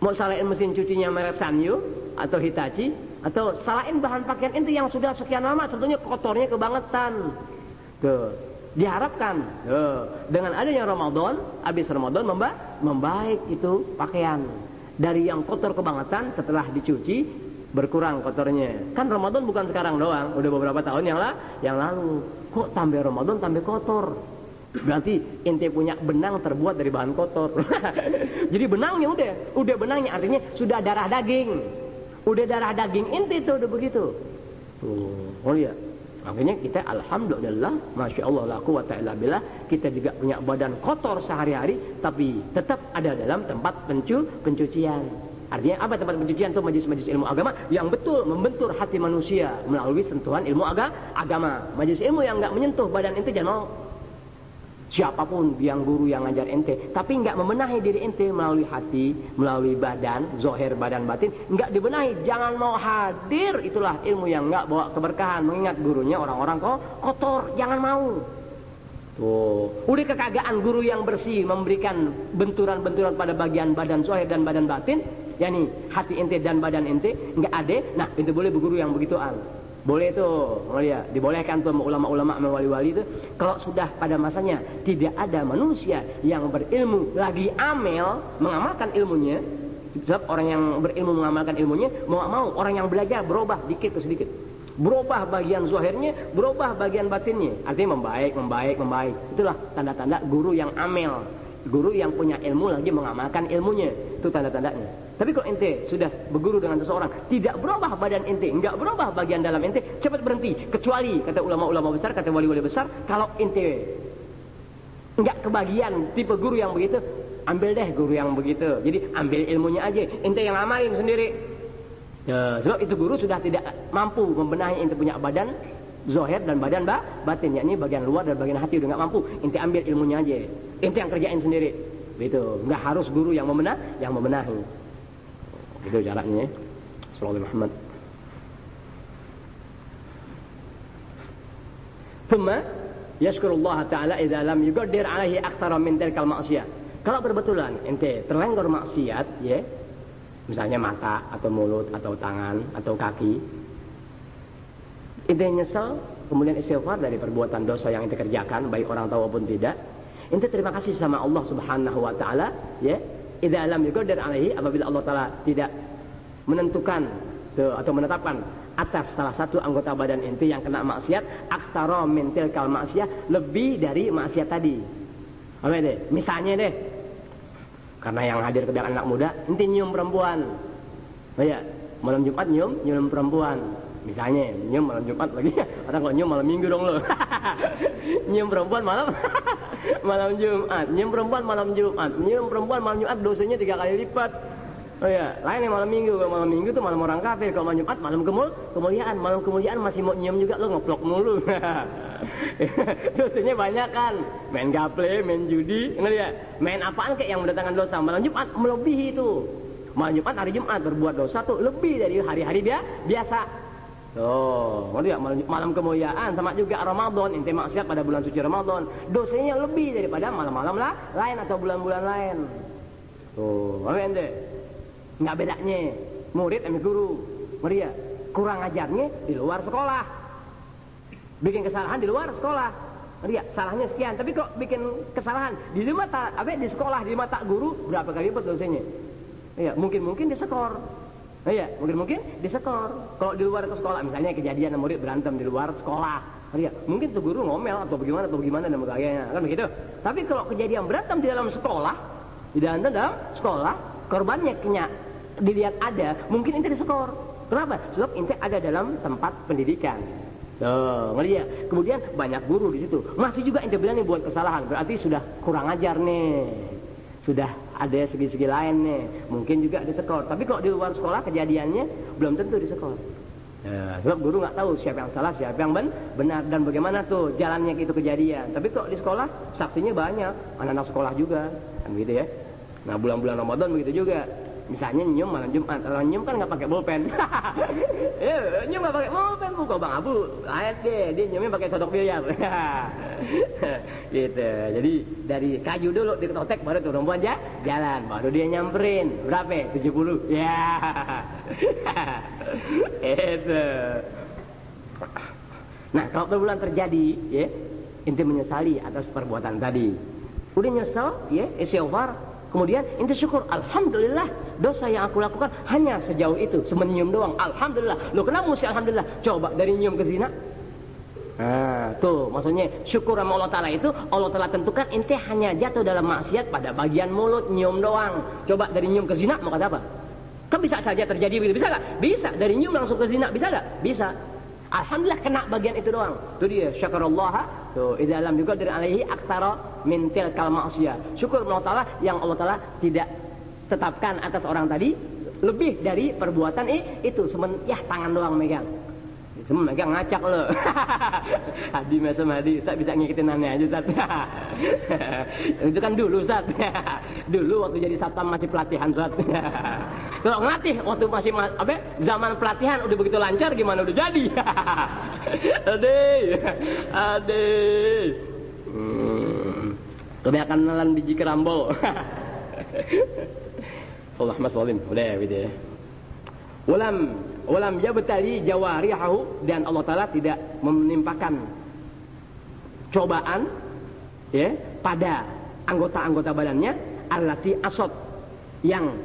Mau salahin mesin cucinya merek Sanyo atau Hitachi, atau salahin bahan pakaian ente yang sudah sekian lama sebetulnya kotornya kebangetan. Tuh, diharapkan dengan adanya Ramadan, habis Ramadan membaik itu pakaian. Dari yang kotor kebangetan setelah dicuci berkurang kotornya. Kan Ramadan bukan sekarang doang, udah beberapa tahun yang lalu. Kok tambah Ramadan tambah kotor? Berarti ente punya benang terbuat dari bahan kotor. Jadi benangnya udah benangnya artinya sudah darah daging. Udah darah daging ente itu udah begitu. Oh iya. Makanya kita alhamdulillah, masya Allah la quwata illa billah, kita juga punya badan kotor sehari-hari tapi tetap ada dalam tempat pencucian. Artinya apa tempat pencucian itu? Majelis-majelis ilmu agama yang betul membentur hati manusia melalui sentuhan ilmu agama. Majelis ilmu yang enggak menyentuh badan ente jangan mau. Siapapun yang guru yang ngajar ente, tapi nggak membenahi diri ente melalui hati, melalui badan, zohir badan batin, nggak dibenahi, jangan mau hadir. Itulah ilmu yang nggak bawa keberkahan. Mengingat gurunya orang-orang kok kotor, jangan mau. Tuh, udah kekagaan guru yang bersih memberikan benturan-benturan pada bagian badan zohir dan badan batin, yakni hati ente dan badan ente nggak ada. Nah, ente boleh berguru yang begituan. Boleh tuh, ya, dibolehkan tuh ulama-ulama sama wali-wali itu. Kalau sudah pada masanya tidak ada manusia yang berilmu lagi amel mengamalkan ilmunya. Sebab orang yang berilmu mengamalkan ilmunya mau gak mau orang yang belajar berubah dikit ke sedikit. Berubah bagian zahirnya, berubah bagian batinnya. Artinya membaik. Itulah tanda-tanda guru yang amel. Guru yang punya ilmu lagi mengamalkan ilmunya. Itu tanda-tandanya. Tapi kalau ente sudah berguru dengan seseorang, tidak berubah badan ente, enggak berubah bagian dalam ente, cepat berhenti. Kecuali, kata ulama-ulama besar, kata wali-wali besar, kalau ente enggak kebagian tipe guru yang begitu, ambil deh guru yang begitu. Jadi ambil ilmunya aja, ente yang amalin sendiri. Ya, sebab itu guru sudah tidak mampu membenahi ente punya badan zahir dan badan batin, yakni bagian luar dan bagian hati udah enggak mampu. Ente ambil ilmunya aja, ente yang kerjain sendiri. Begitu, enggak harus guru yang membenahi. Itu jaraknya. Sallallahu Muhammad. Thumma yashkurullah ta'ala idza lam yuqaddir alaihi aktsara min tilkal ma'siyah. Kalau kebetulan ente terlenggor maksiat, ya. Misalnya mata atau mulut atau tangan atau kaki. Ente nyesal, kemudian istighfar dari perbuatan dosa yang ente kerjakan, baik orang tahu maupun tidak. Ente terima kasih sama Allah Subhanahu wa taala, ya. Idza lam yuqaddir alaihi, apabila Allah taala tidak menentukan atau menetapkan atas salah satu anggota badan ente yang kena maksiat, aktsara min tilkal maksiyah, lebih dari maksiat tadi. Apa deh? Misalnya deh, karena yang hadir kebanyakan anak muda, ente nyium perempuan. Oh ya, malam Jumat nyium perempuan. Misalnya nyium malam Jumat lagi, orang kalau nyium malam Minggu dong lo. Nyium perempuan malam Jumat, nyium perempuan malam Jumat, nyium perempuan malam Jumat dosanya 3 kali lipat. Oh ya, lain yang malam Minggu. Kalau malam Minggu tuh malam orang kafir. Kalau malam Jumat malam kemuliaan. Malam kemuliaan masih mau nyium juga lo ngeplok mulu. Dosanya banyak kan. Main gaple, main judi, ngerti ya? Main apaan kayak yang mendatangkan dosa. Malam Jumat melebihi itu. Malam Jumat hari Jumat berbuat dosa tuh lebih dari hari-hari biasa. Oh, ngerti ya? Malam kemuliaan sama juga Ramadan. Ente maksiat pada bulan suci Ramadan, dosanya lebih daripada malam-malam lain atau bulan-bulan lain. Tuh, apa ente? Nggak bedanya murid sama guru. Maria kurang ajarnya di luar sekolah, bikin kesalahan di luar sekolah. Maria salahnya sekian, tapi kok bikin kesalahan di mata di sekolah, di mata guru berapa kali lipat dosanya. Iya, mungkin disekor. Iya, mungkin disekor. Kalau di luar sekolah, misalnya kejadian murid berantem di luar sekolah, iya, mungkin tuh guru ngomel atau bagaimana dan sebagainya, kan begitu. Tapi kalau kejadian berantem di dalam sekolah, korbannya kena dilihat ada, mungkin ente disekor. Kenapa? Sebab ente ada dalam tempat pendidikan. Ngerti ya? Kemudian banyak guru di situ, masih juga ente berani buat kesalahan, berarti sudah kurang ajar nih. Sudah ada segi-segi lain nih, mungkin juga disekor. Tapi kalau di luar sekolah kejadiannya belum tentu disekor. Ya, sebab guru nggak tahu siapa yang salah, siapa yang benar dan bagaimana tuh jalannya itu kejadian. Tapi kalau di sekolah saksinya banyak, anak-anak sekolah juga, kan gitu ya. Nah bulan-bulan Ramadan begitu juga. Misalnya nyium malam Jumat, orang nyium kan nggak pakai pulpen. Nyium nggak pakai pulpen, bukan Bang Abu. Ayat dia nyiumnya pakai sodok biliar. Gitu. Jadi dari kayu dulu ditotek baru tuh perempuan jalan, baru dia nyamperin. Berapa? 70. Ya. Itu. Nah, kalau perbulan terjadi, ya, inti menyesali atas perbuatan tadi. Udah nyesal, ya, istighfar. Kemudian inti syukur, alhamdulillah dosa yang aku lakukan hanya sejauh itu, semenyium doang. Alhamdulillah. Loh kenapa mesti alhamdulillah? Coba dari nyium ke zina. Nah, tuh maksudnya syukur sama Allah Ta'ala itu Allah Ta'ala tentukan inti hanya jatuh dalam maksiat pada bagian mulut, nyium doang. Coba dari nyium ke zina mau kata apa? Kan bisa saja terjadi begitu, bisa gak? Bisa, dari nyium langsung ke zina, bisa gak? Bisa. Alhamdulillah kena bagian itu doang. Itu dia syukurullah. Tuh, idza lam yuqaddir alaihi aktsara min tilkal ma'siyah. Syukur Allah Ta'ala yang Allah Ta'ala tidak tetapkan atas orang tadi lebih dari perbuatan itu. Ya tangan doang megang. Semua megang ngacak lo. Hadi macam hadi, Ustaz bisa ngikutin aneh aja Ustaz. Itu kan dulu Ustaz. Dulu waktu jadi satpam masih pelatihan Ustaz. Kalau ngelatih waktu masih zaman pelatihan udah begitu lancar gimana udah jadi. Ade. Kebanyakan nelan biji kerambol. Allah Mas Walim, udah gitu ya. Walam yabtali jawarihahu, dan Allah Ta'ala tidak menimpakan cobaan ya pada anggota-anggota badannya allati asot, yang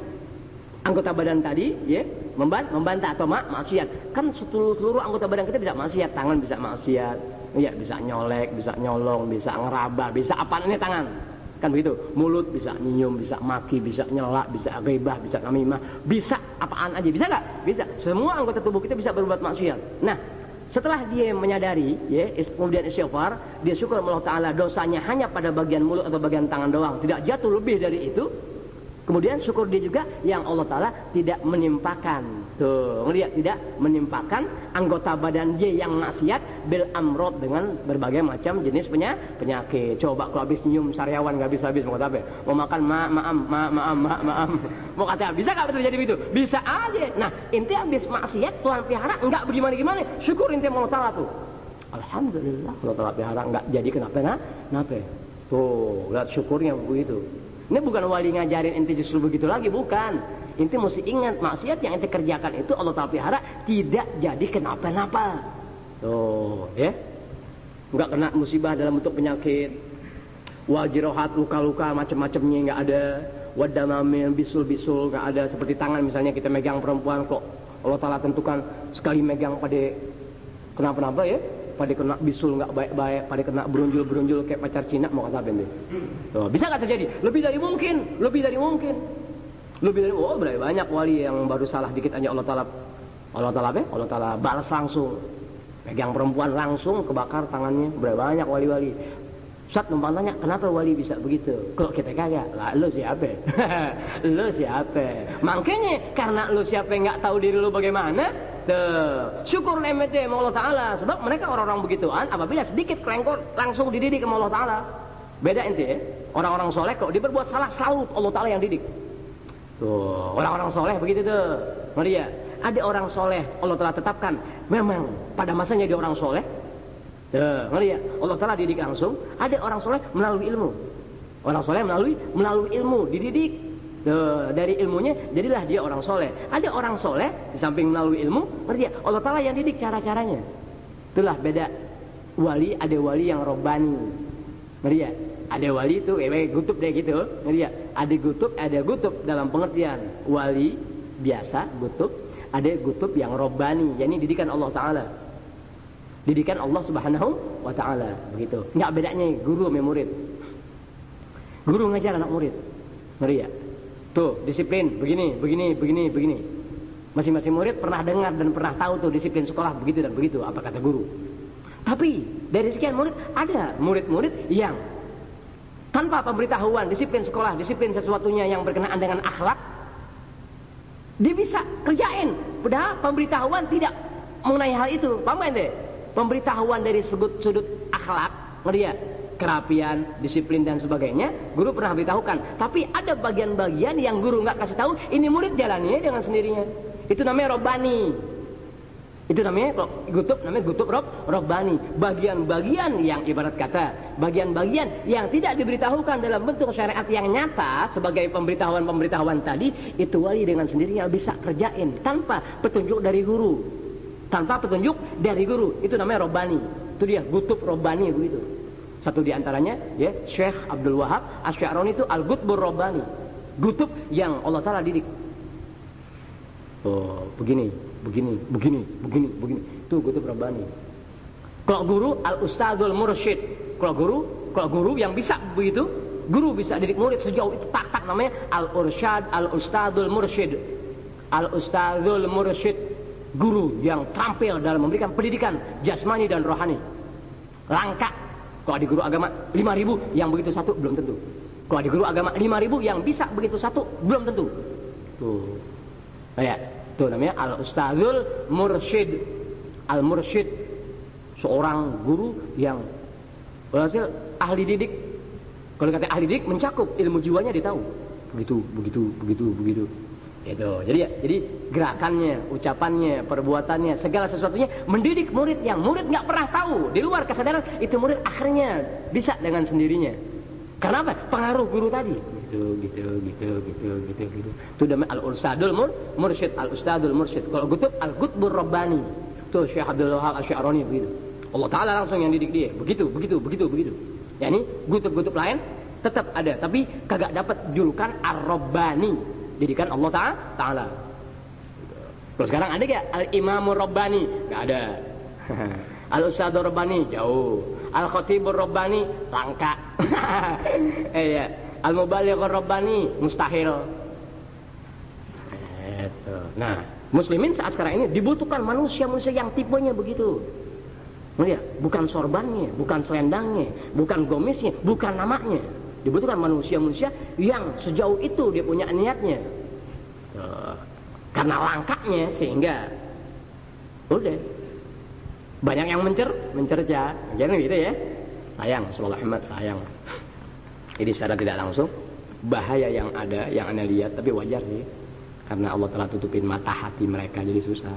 anggota badan tadi ya membantah atau maksiat. Kan seluruh anggota badan kita bisa maksiat, tangan bisa maksiat, ya bisa nyolek, bisa nyolong, bisa ngeraba, bisa apa ini tangan. Kan begitu, mulut bisa nyium, bisa maki, bisa nyelak, bisa ghibah, bisa namimah, bisa apaan aja, bisa gak? Bisa. Semua anggota tubuh kita bisa berbuat maksiat. Nah, setelah dia menyadari, ya, kemudian istighfar, dia syukur Allah Ta'ala dosanya hanya pada bagian mulut atau bagian tangan doang, tidak jatuh lebih dari itu. Kemudian syukur dia juga yang Allah Ta'ala tidak menimpakan. Tuh, ngelihat tidak menimpakan anggota badan dia yang maksiat bil amrod, dengan berbagai macam jenis penyakit. Coba kalau habis nyium sariawan nggak habis mau kata apa? Mau makan maam. Mau kata bisa nggak terjadi begitu? Bisa aja. Nah, inti habis maksiat Tuhan pelihara nggak bagaimana. Syukur inti Allah Ta'ala tuh. Alhamdulillah Allah Ta'ala pelihara nggak jadi kenapa. Tuh, lihat syukurnya begitu. Ini bukan wali ngajarin inti justru begitu lagi, bukan. Inti mesti ingat maksiat yang inti kerjakan itu Allah Ta'ala pelihara tidak jadi kenapa-napa. Tuh, ya. Enggak kena musibah dalam bentuk penyakit. Wajirohat, luka-luka macam-macamnya enggak ada. Wadamamil, bisul-bisul enggak ada. Seperti tangan misalnya kita megang perempuan kok Allah Ta'ala tentukan sekali megang pada kenapa-napa ya. Pada kena bisul nggak baik-baik, pada kena berunjul kayak pacar Cina mau kata apa ini? Bisa nggak terjadi? Lebih dari mungkin. Oh banyak wali yang baru salah dikit aja Allah Ta'ala balas langsung, pegang perempuan langsung kebakar tangannya. Banyak wali-wali. Ustaz numpang tanya, kenapa wali bisa begitu? Kalau kita kagak, lah lu siapa? Lu siapa? Makanya karena lu siapa nggak tahu diri lu bagaimana, syukur nikmatnya Allah Ta'ala. Sebab mereka orang-orang begituan, apabila sedikit kelengkor langsung dididik sama Allah Ta'ala. Beda ente ya, orang-orang soleh kok dia berbuat salah selalu Allah Ta'ala yang didik. Tuh, orang-orang soleh begitu tuh. Maria, ada orang soleh Allah Ta'ala tetapkan, memang pada masanya dia orang soleh. Ngelihat Allah Ta'ala didik langsung. Ada orang soleh melalui ilmu. Orang soleh melalui ilmu dididik. Dari ilmunya jadilah dia orang soleh. Ada orang soleh di samping melalui ilmu, ngelihat Allah Ta'ala yang didik cara-caranya. Itulah beda wali. Ada wali yang robbani. Ngelihat ada wali itu gutub deh gitu. Ngelihat ada gutub dalam pengertian wali biasa gutub. Ada gutub yang robbani. Yani didikan Allah Ta'ala. Didikan Allah Subhanahu wa Ta'ala, begitu. Enggak bedanya guru sama murid. Guru ngajar anak murid. Ngeri ya? Tuh, disiplin begini. Masing-masing murid pernah dengar dan pernah tahu tuh disiplin sekolah begitu dan begitu apa kata guru. Tapi dari sekian murid ada murid-murid yang tanpa pemberitahuan disiplin sekolah, disiplin sesuatunya yang berkenaan dengan akhlak, dia bisa kerjain. Padahal pemberitahuan tidak mengenai hal itu. Paham kan deh? Pemberitahuan dari sudut akhlak, ngelihat kerapian, disiplin dan sebagainya, guru pernah beritahukan. Tapi ada bagian-bagian yang guru nggak kasih tahu, ini murid jalani dengan sendirinya. Itu namanya robbani. Itu namanya gutub robbani. Bagian-bagian yang ibarat kata, bagian-bagian yang tidak diberitahukan dalam bentuk syariat yang nyata sebagai pemberitahuan tadi, itu wali dengan sendirinya bisa kerjain tanpa petunjuk dari guru. Tanpa petunjuk dari guru, itu namanya robbani. Itu dia gutub robbani begitu. Satu di antaranya ya Syekh Abdul Wahab Asy-Sya'rani itu al-Gutbur Robbani. Gutub yang Allah Ta'ala didik. Oh, begini. Itu gutub Robbani. Kalau guru al-Ustadzul Mursyid. Kalau guru yang bisa begitu, guru bisa didik murid sejauh itu tak namanya al-Ustadzul Mursyid. Al-Ustadzul Mursyid, guru yang terampil dalam memberikan pendidikan jasmani dan rohani. Langka. Kalau di guru agama 5.000 yang begitu satu belum tentu. Kalau di guru agama 5.000 yang bisa begitu satu belum tentu. Tuh. Ya, itu namanya al-Ustadzul Mursyid. Al-Mursyid, seorang guru yang berhasil ahli didik. Kalau kata ahli didik mencakup ilmu jiwanya dia tahu. Begitu. Gitu. Jadi gerakannya, ucapannya, perbuatannya, segala sesuatunya mendidik murid yang murid nggak pernah tahu. Di luar kesadaran itu murid akhirnya bisa dengan sendirinya. Karena apa? Pengaruh guru tadi. Gitu. Itu namanya al-Ustadzul Mursyid, al-Ustadzul Mursyid. Kalau gutub al-Gutbur Robbani. Itu Syekh Abdul Wahab Asy-Sya'rani begitu. Allah Ta'ala langsung yang didik dia. Begitu. Ya ini gutub-gutub lain tetap ada, tapi kagak dapat julukan ar-Robbani. Didikan Allah Ta'ala. Terus sekarang ada gak Al-Imamur Robbani? Gak ada. Al-Ustadzur Robbani jauh. Al-Khatibur Robbani langka. Al-Mubalighur Robbani mustahil. Nah, muslimin saat sekarang ini dibutuhkan manusia-manusia yang tipenya begitu. Bukan sorbannya, bukan selendangnya, bukan gomisnya, bukan namanya. Dibutuhkan manusia-manusia yang sejauh itu dia punya niatnya. Karena langkahnya sehingga udah banyak yang mencerca. Jangan gitu ya. Sayang, sallallahu alaihi sayang. Ini secara tidak langsung bahaya yang ada, yang Anda lihat, tapi wajar sih. Karena Allah telah tutupin mata hati mereka jadi susah.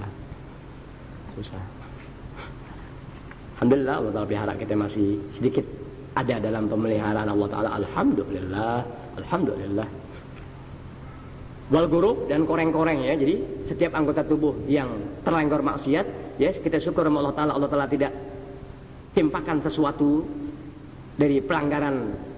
Alhamdulillah Allah Ta'ala pelihara kita masih sedikit ada dalam pemeliharaan Allah Ta'ala. Alhamdulillah. Wal guru dan koreng-koreng ya. Jadi setiap anggota tubuh yang terlanggor maksiat ya, kita syukur sama Allah Ta'ala. Allah Ta'ala tidak timpakan sesuatu dari pelanggaran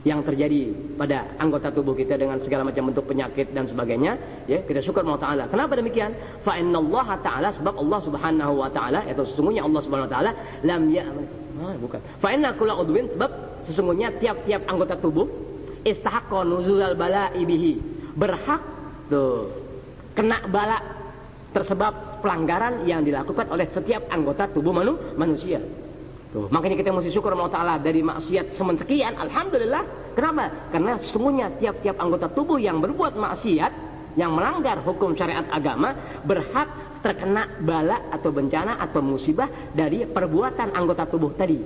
yang terjadi pada anggota tubuh kita dengan segala macam bentuk penyakit dan sebagainya ya, kita syukur sama Allah Ta'ala. Kenapa demikian? Fa innallaha ta'ala, sebab Allah Subhanahu wa ta'ala, atau sesungguhnya Allah Subhanahu wa ta'ala bukan. Fa inna kulla udwin, sebab sesungguhnya tiap-tiap anggota tubuh istahaqqa nuzulal bala'i bihi, berhak tuh kena bala tersebab pelanggaran yang dilakukan oleh setiap anggota tubuh manusia. Tuh, makanya kita mesti syukur Allah Ta'ala dari maksiat semensekian, alhamdulillah. Kenapa? Karena sesungguhnya tiap-tiap anggota tubuh yang berbuat maksiat, yang melanggar hukum syariat agama, berhak terkena bala atau bencana atau musibah dari perbuatan anggota tubuh tadi.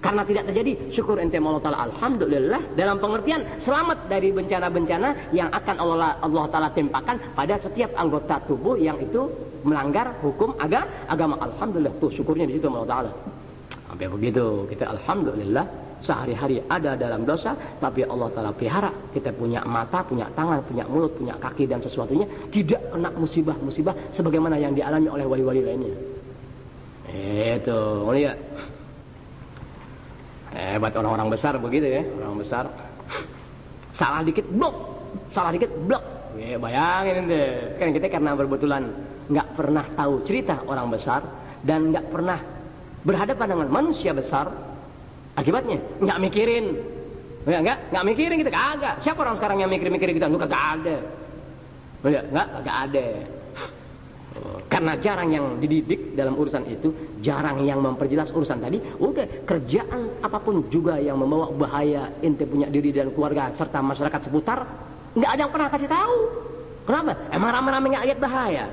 Karena tidak terjadi, syukur ente Allah Ta'ala, alhamdulillah, dalam pengertian selamat dari bencana-bencana yang akan Allah Ta'ala timpakan pada setiap anggota tubuh yang itu melanggar hukum agama. Alhamdulillah, tuh syukurnya di situ Allah Ta'ala. Sampai begitu kita alhamdulillah sehari-hari ada dalam dosa, tapi Allah Ta'ala pelihara kita punya mata, punya tangan, punya mulut, punya kaki dan sesuatunya tidak kena musibah-musibah sebagaimana yang dialami oleh wali-wali lainnya. Itu lihat hebat orang-orang besar begitu ya, orang besar salah dikit blok. Ya, bayangin deh, kan kita karena berbetulan nggak pernah tahu cerita orang besar dan nggak pernah berhadapan dengan manusia besar, akibatnya nggak mikirin, nggak mikirin kita kagak. Siapa orang sekarang yang mikirin kita? Kagak ada, nggak ada. Karena jarang yang dididik dalam urusan itu, jarang yang memperjelas urusan tadi. Udah kerjaan apapun juga yang membawa bahaya ente punya diri dan keluarga serta masyarakat seputar, nggak ada yang pernah kasih tahu. Kenapa? Emang rame-rame nggak lihat bahaya?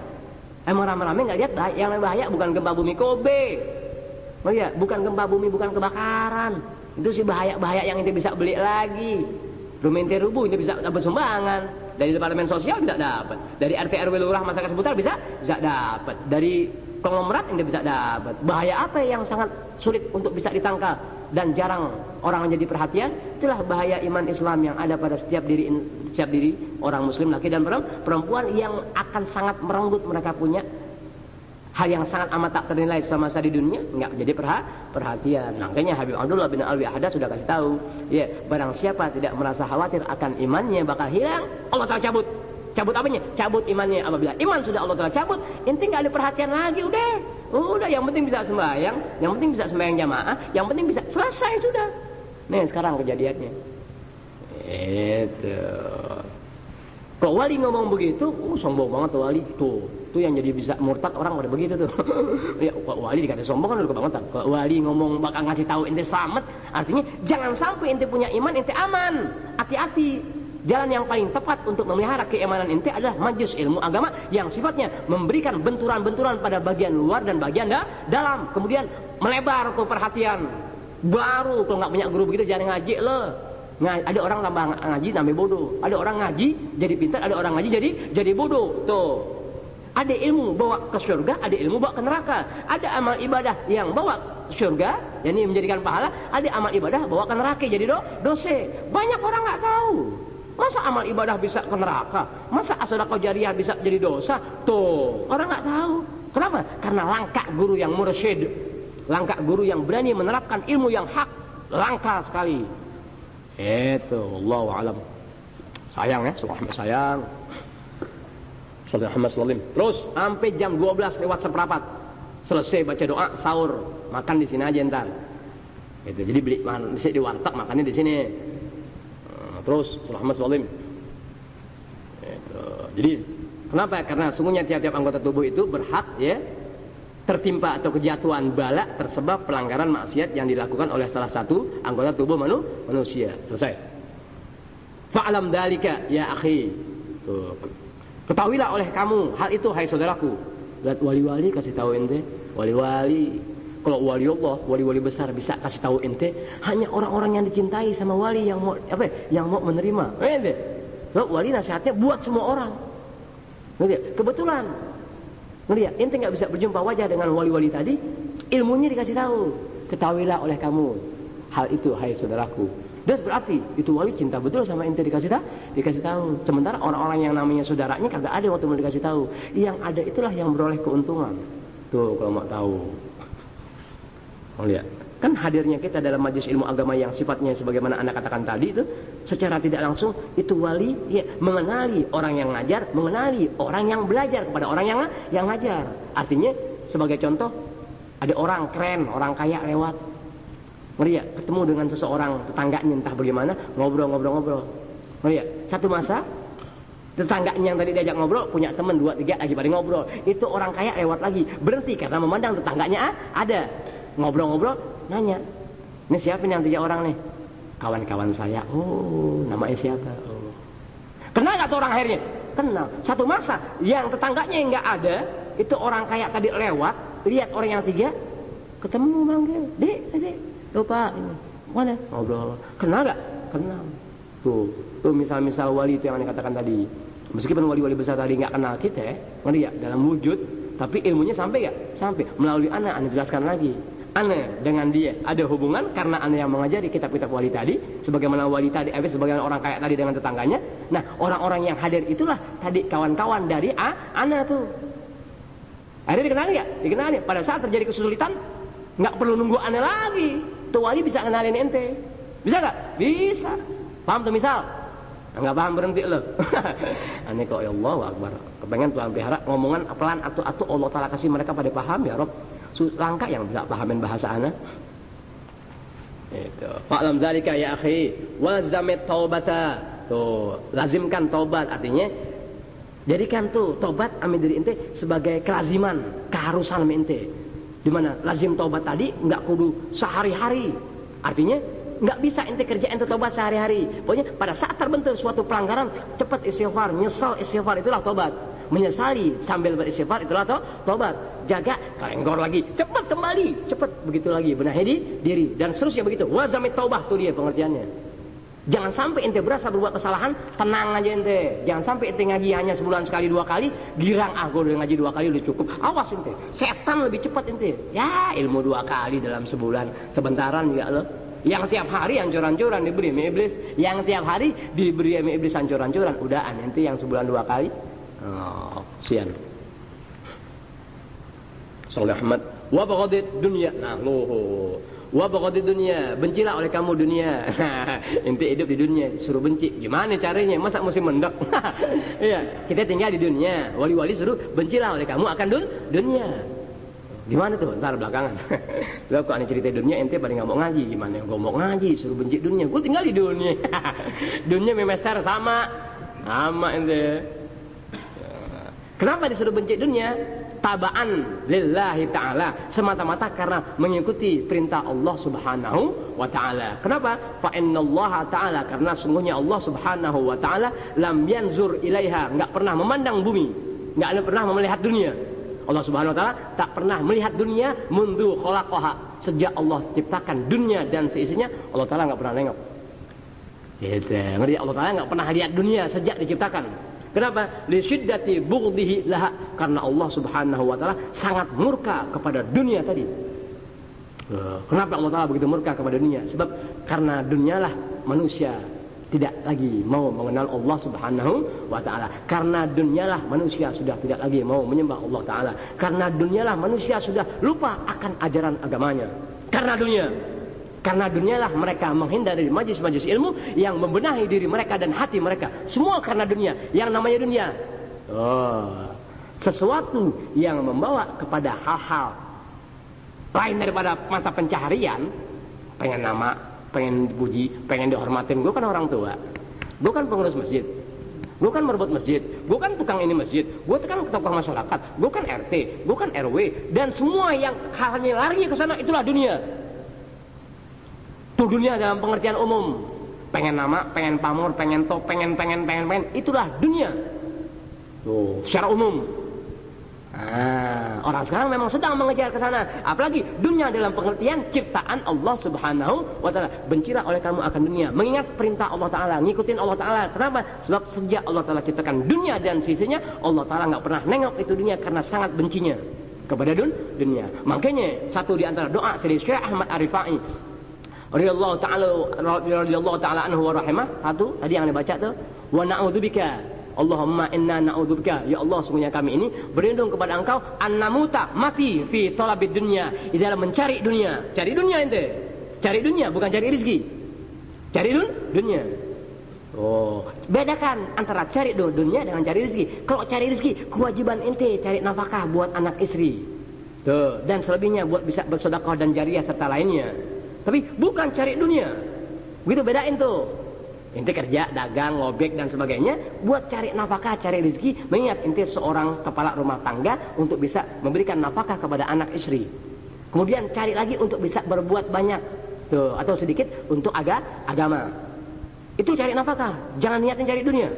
Emang rame-rame nggak lihat bahaya? Yang bahaya bukan gempa bumi Kobe. Oh iya, bukan gempa bumi, bukan kebakaran. Itu sih bahaya-bahaya yang ente bisa beli lagi. Rumah ente rubuh, ente bisa dapat sumbangan. Dari departemen sosial bisa dapat. Dari RT RW lurah masyarakat seputar bisa dapat. Dari konglomerat ente bisa dapat. Bahaya apa yang sangat sulit untuk bisa ditangkal dan jarang orang menjadi perhatian? Itulah bahaya iman Islam yang ada pada setiap diri orang muslim laki dan perempuan yang akan sangat merenggut mereka punya hal yang sangat amat tak ternilai semasa di dunia, enggak jadi perhatian. Makanya Habib Abdullah bin Alwi Ahad sudah kasih tahu, ya, barang siapa tidak merasa khawatir akan imannya bakal hilang, Allah Ta'ala cabut. Cabut apanya? Cabut imannya. Apabila iman sudah Allah Ta'ala cabut, inti enggak ada perhatian lagi, udah yang penting bisa sembahyang, yang penting bisa sembahyang jamaah, yang penting bisa selesai sudah. Nih sekarang kejadiannya. Itu. Kalau wali ngomong begitu, sombong banget tuh wali. Tuh yang jadi bisa murtad orang udah begitu tuh. Ya, wali dikata sombong kan udah kebangetan. Kalau wali ngomong bakal ngasih tahu ente selamat, artinya jangan sampai ente punya iman ente aman. Hati-hati. Jalan yang paling tepat untuk memelihara keimanan ente adalah majelis ilmu agama yang sifatnya memberikan benturan-benturan pada bagian luar dan bagian dalam. Kemudian melebar ke perhatian. Baru kalau nggak punya guru begitu jangan ngaji lo. Ada orang tambah ngaji sampai bodoh. Ada orang ngaji jadi pintar, ada orang ngaji jadi bodoh. Tuh. Ada ilmu bawa ke surga, ada ilmu bawa ke neraka. Ada amal ibadah yang bawa ke surga, yang ini menjadikan pahala. Ada amal ibadah bawa ke neraka jadi dosa. Banyak orang nggak tahu. Masa amal ibadah bisa ke neraka? Masa sedekah jariyah bisa jadi dosa? Tuh, orang nggak tahu. Kenapa? Karena langka guru yang mursyid, langka guru yang berani menerapkan ilmu yang hak, langka sekali. Itu, Allahu a'lam. Sayang ya, Muhammad sayang. Muhammad sallallahu. Terus sampai jam 12 lewat seperempat selesai baca doa, sahur, makan di sini aja ntar. Itu, jadi beli di warteg, makannya di sini. Terus Muhammad sallallahu. Itu. Jadi kenapa? Karena sungguhnya tiap-tiap anggota tubuh itu berhak ya tertimpa atau kejatuhan bala tersebab pelanggaran maksiat yang dilakukan oleh salah satu anggota tubuh manusia. Selesai. Fa'lam dalika ya akhi. Tuh. Ketahuilah oleh kamu hal itu hai saudaraku. Lihat wali-wali kasih tahu ente, wali-wali. Kalau wali Allah, wali-wali besar bisa kasih tahu ente hanya orang-orang yang dicintai sama wali yang mau yang mau menerima. Ente. Wali nasihatnya buat semua orang. Kebetulan ngelihat ente nggak bisa berjumpa wajah dengan wali-wali tadi, ilmunya dikasih tahu. Ketahuilah oleh kamu hal itu hai saudaraku. Dan berarti itu wali cinta betul sama ente dikasih tahu. Sementara orang-orang yang namanya saudaranya kagak ada waktu mau dikasih tahu. Yang ada itulah yang beroleh keuntungan. Tuh kalau mau tahu. Mau lihat. Kan hadirnya kita dalam majelis ilmu agama yang sifatnya sebagaimana Anda katakan tadi itu secara tidak langsung itu wali ya mengenali orang yang ngajar, mengenali orang yang belajar kepada orang yang ngajar. Artinya sebagai contoh ada orang keren, orang kaya lewat. Ngelihat ketemu dengan seseorang tetangganya entah bagaimana, ngobrol. Ngelihat satu masa tetangganya yang tadi diajak ngobrol punya teman 2, 3 lagi pada ngobrol. Itu orang kaya lewat lagi, berhenti karena memandang tetangganya ada. Ngobrol-ngobrol, nanya, ini siapa nih yang 3 orang nih? Kawan-kawan saya. Oh, namanya siapa? Oh. Kenal nggak tuh orang akhirnya? Kenal. Satu masa yang tetangganya yang nggak ada, itu orang kaya tadi lewat, lihat orang yang 3, ketemu manggil, dek, lupa, mana? Ngobrol. Kenal nggak? Kenal. Tuh misal-misal wali itu yang Anda katakan tadi. Meskipun wali-wali besar tadi nggak kenal kita, ngelihat dalam wujud, tapi ilmunya sampai nggak? Sampai. Melalui Anda jelaskan lagi. Anda dengan dia ada hubungan karena Anda yang mengajari kitab-kitab wali tadi, sebagaimana wali tadi, sebagaimana orang kaya tadi dengan tetangganya. Nah, orang-orang yang hadir itulah tadi kawan-kawan dari Anda tuh. Akhirnya dikenali nggak? Dikenali. Pada saat terjadi kesulitan, nggak perlu nunggu Anda lagi. Tuh wali bisa kenalin ente. Bisa nggak? Bisa. Paham tuh misal? Nggak paham berhenti lo. Aneh kok ya Allah Akbar. Kepengen Tuhan pelihara ngomongan pelan atu-atu Allah Ta'ala kasih mereka pada paham ya Rob. Langka yang bisa pahamin bahasa ana. Itu. Fa'lam dzalika ya akhi, walzamit taubata. Tuh, lazimkan taubat artinya jadikan tuh taubat ambil diri ente sebagai kelaziman, keharusan ente. Di mana lazim taubat tadi enggak kudu sehari-hari. Artinya enggak bisa ente kerjain tuh taubat sehari-hari. Pokoknya pada saat terbentuk suatu pelanggaran, cepat istighfar, nyesal istighfar itulah taubat. Menyesali sambil beristighfar itulah tobat. Jaga, kelenggor lagi, cepat kembali, cepat begitu lagi benahi diri dan seterusnya begitu. Wazamit taubah tuh dia pengertiannya. Jangan sampai ente berasa berbuat kesalahan, tenang aja ente. Jangan sampai ente ngaji hanya sebulan sekali 2 kali, girang gue udah ngaji 2 kali udah cukup. Awas ente, setan lebih cepat ente. Ya ilmu 2 kali dalam sebulan, sebentaran juga lo. Yang tiap hari hancur-hancuran diberi sama iblis, yang tiap hari diberi sama iblis hancur-hancuran, udahan ente yang sebulan 2 kali. Oh, sian. Salih Ahmad, wa baghdid dunya. Nah, loh. Wa baghdid dunya, bencilah oleh kamu dunia. Ente hidup di dunia, suruh benci. Gimana caranya? Masa mesti mendok? Iya, kita tinggal di dunia. Wali-wali suruh bencilah oleh kamu akan dunia. Gimana tuh? Ntar belakangan. Lalu kok aneh cerita dunia, ente pada nggak mau ngaji. Gimana? Gue mau ngaji, suruh benci dunia. Gue tinggal di dunia. Dunia memester sama ente. Kenapa disuruh benci dunia? Tabaan lillahi ta'ala, semata-mata karena mengikuti perintah Allah subhanahu wa ta'ala. Kenapa? Fa innallaha ta'ala, karena sungguhnya Allah subhanahu wa ta'ala lam yanzur ilaiha, enggak pernah memandang bumi, enggak pernah melihat dunia. Allah subhanahu wa ta'ala tak pernah melihat dunia mundu khalaqaha, sejak Allah ciptakan dunia dan seisinya, Allah ta'ala enggak pernah nengok. Gitu. Ngerti? Allah ta'ala enggak pernah lihat dunia sejak diciptakan. Kenapa? Li syiddati bughdhihi laha, karena Allah Subhanahu wa taala sangat murka kepada dunia tadi. Kenapa Allah taala begitu murka kepada dunia? Sebab karena dunialah manusia tidak lagi mau mengenal Allah Subhanahu wa taala. Karena dunialah manusia sudah tidak lagi mau menyembah Allah taala. Karena dunialah manusia sudah lupa akan ajaran agamanya. Karena dunialah mereka menghindari majlis-majlis ilmu yang membenahi diri mereka dan hati mereka. Semua karena dunia. Yang namanya dunia, sesuatu yang membawa kepada hal-hal lain daripada mata pencaharian. Pengen nama, pengen dipuji, pengen dihormatin. Gue kan orang tua, gue kan pengurus masjid, gue kan merebut masjid, gue kan tukang ini masjid, gue kan tokoh masyarakat, gue kan RT, gue kan RW, dan semua yang halnya lari ke sana itulah dunia. Itu dunia dalam pengertian umum. Pengen nama, pengen pamor, pengen top, pengen, itulah dunia. Tuh, secara umum. Orang sekarang memang sedang mengejar ke sana. Apalagi dunia dalam pengertian ciptaan Allah Subhanahu wa taala. Bencilah oleh kamu akan dunia, mengingat perintah Allah taala, ngikutin Allah taala. Kenapa? Sebab sejak Allah taala ciptakan dunia dan sisinya, Allah taala enggak pernah nengok itu dunia karena sangat bencinya kepada dunia. Makanya satu di antara doa dari Syekh Ahmad Ar-Rifai radhiyallahu taala anhu wa rahimah, satu tadi yang dibaca tuh, wa na'udzubika Allahumma inna na'udzubika, ya Allah sungguhnya kami ini berlindung kepada Engkau an-namuta, mati fi talabid dunya, di dalam mencari dunia. Cari dunia ente, cari dunia bukan cari rezeki, cari dunia. Bedakan antara cari dunia dengan cari rezeki. Kalau cari rezeki, kewajiban ente cari nafkah buat anak istri tuh, dan selebihnya buat bisa bersedekah dan jariah serta lainnya. Tapi bukan cari dunia. Begitu bedain tuh. Ente kerja, dagang, ngobek dan sebagainya buat cari nafkah, cari rezeki, mengingat ente seorang kepala rumah tangga untuk bisa memberikan nafkah kepada anak istri. Kemudian cari lagi untuk bisa berbuat banyak tuh, atau sedikit untuk agama. Itu cari nafkah, jangan niatin cari dunia.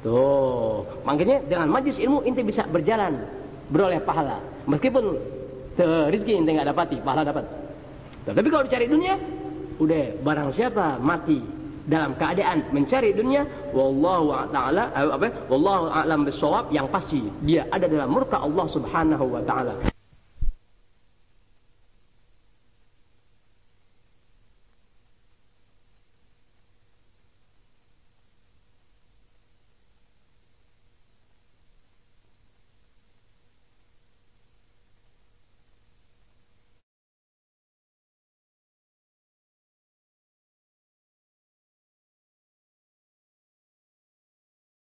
Tuh, makanya dengan majlis ilmu ente bisa berjalan, beroleh pahala. Meskipun rezeki ente enggak dapati, pahala dapat. Tapi kalau dicari dunia, udah barang siapa mati dalam keadaan mencari dunia, wallahu a'lam bissawab, yang pasti dia ada dalam murka Allah Subhanahu wa taala.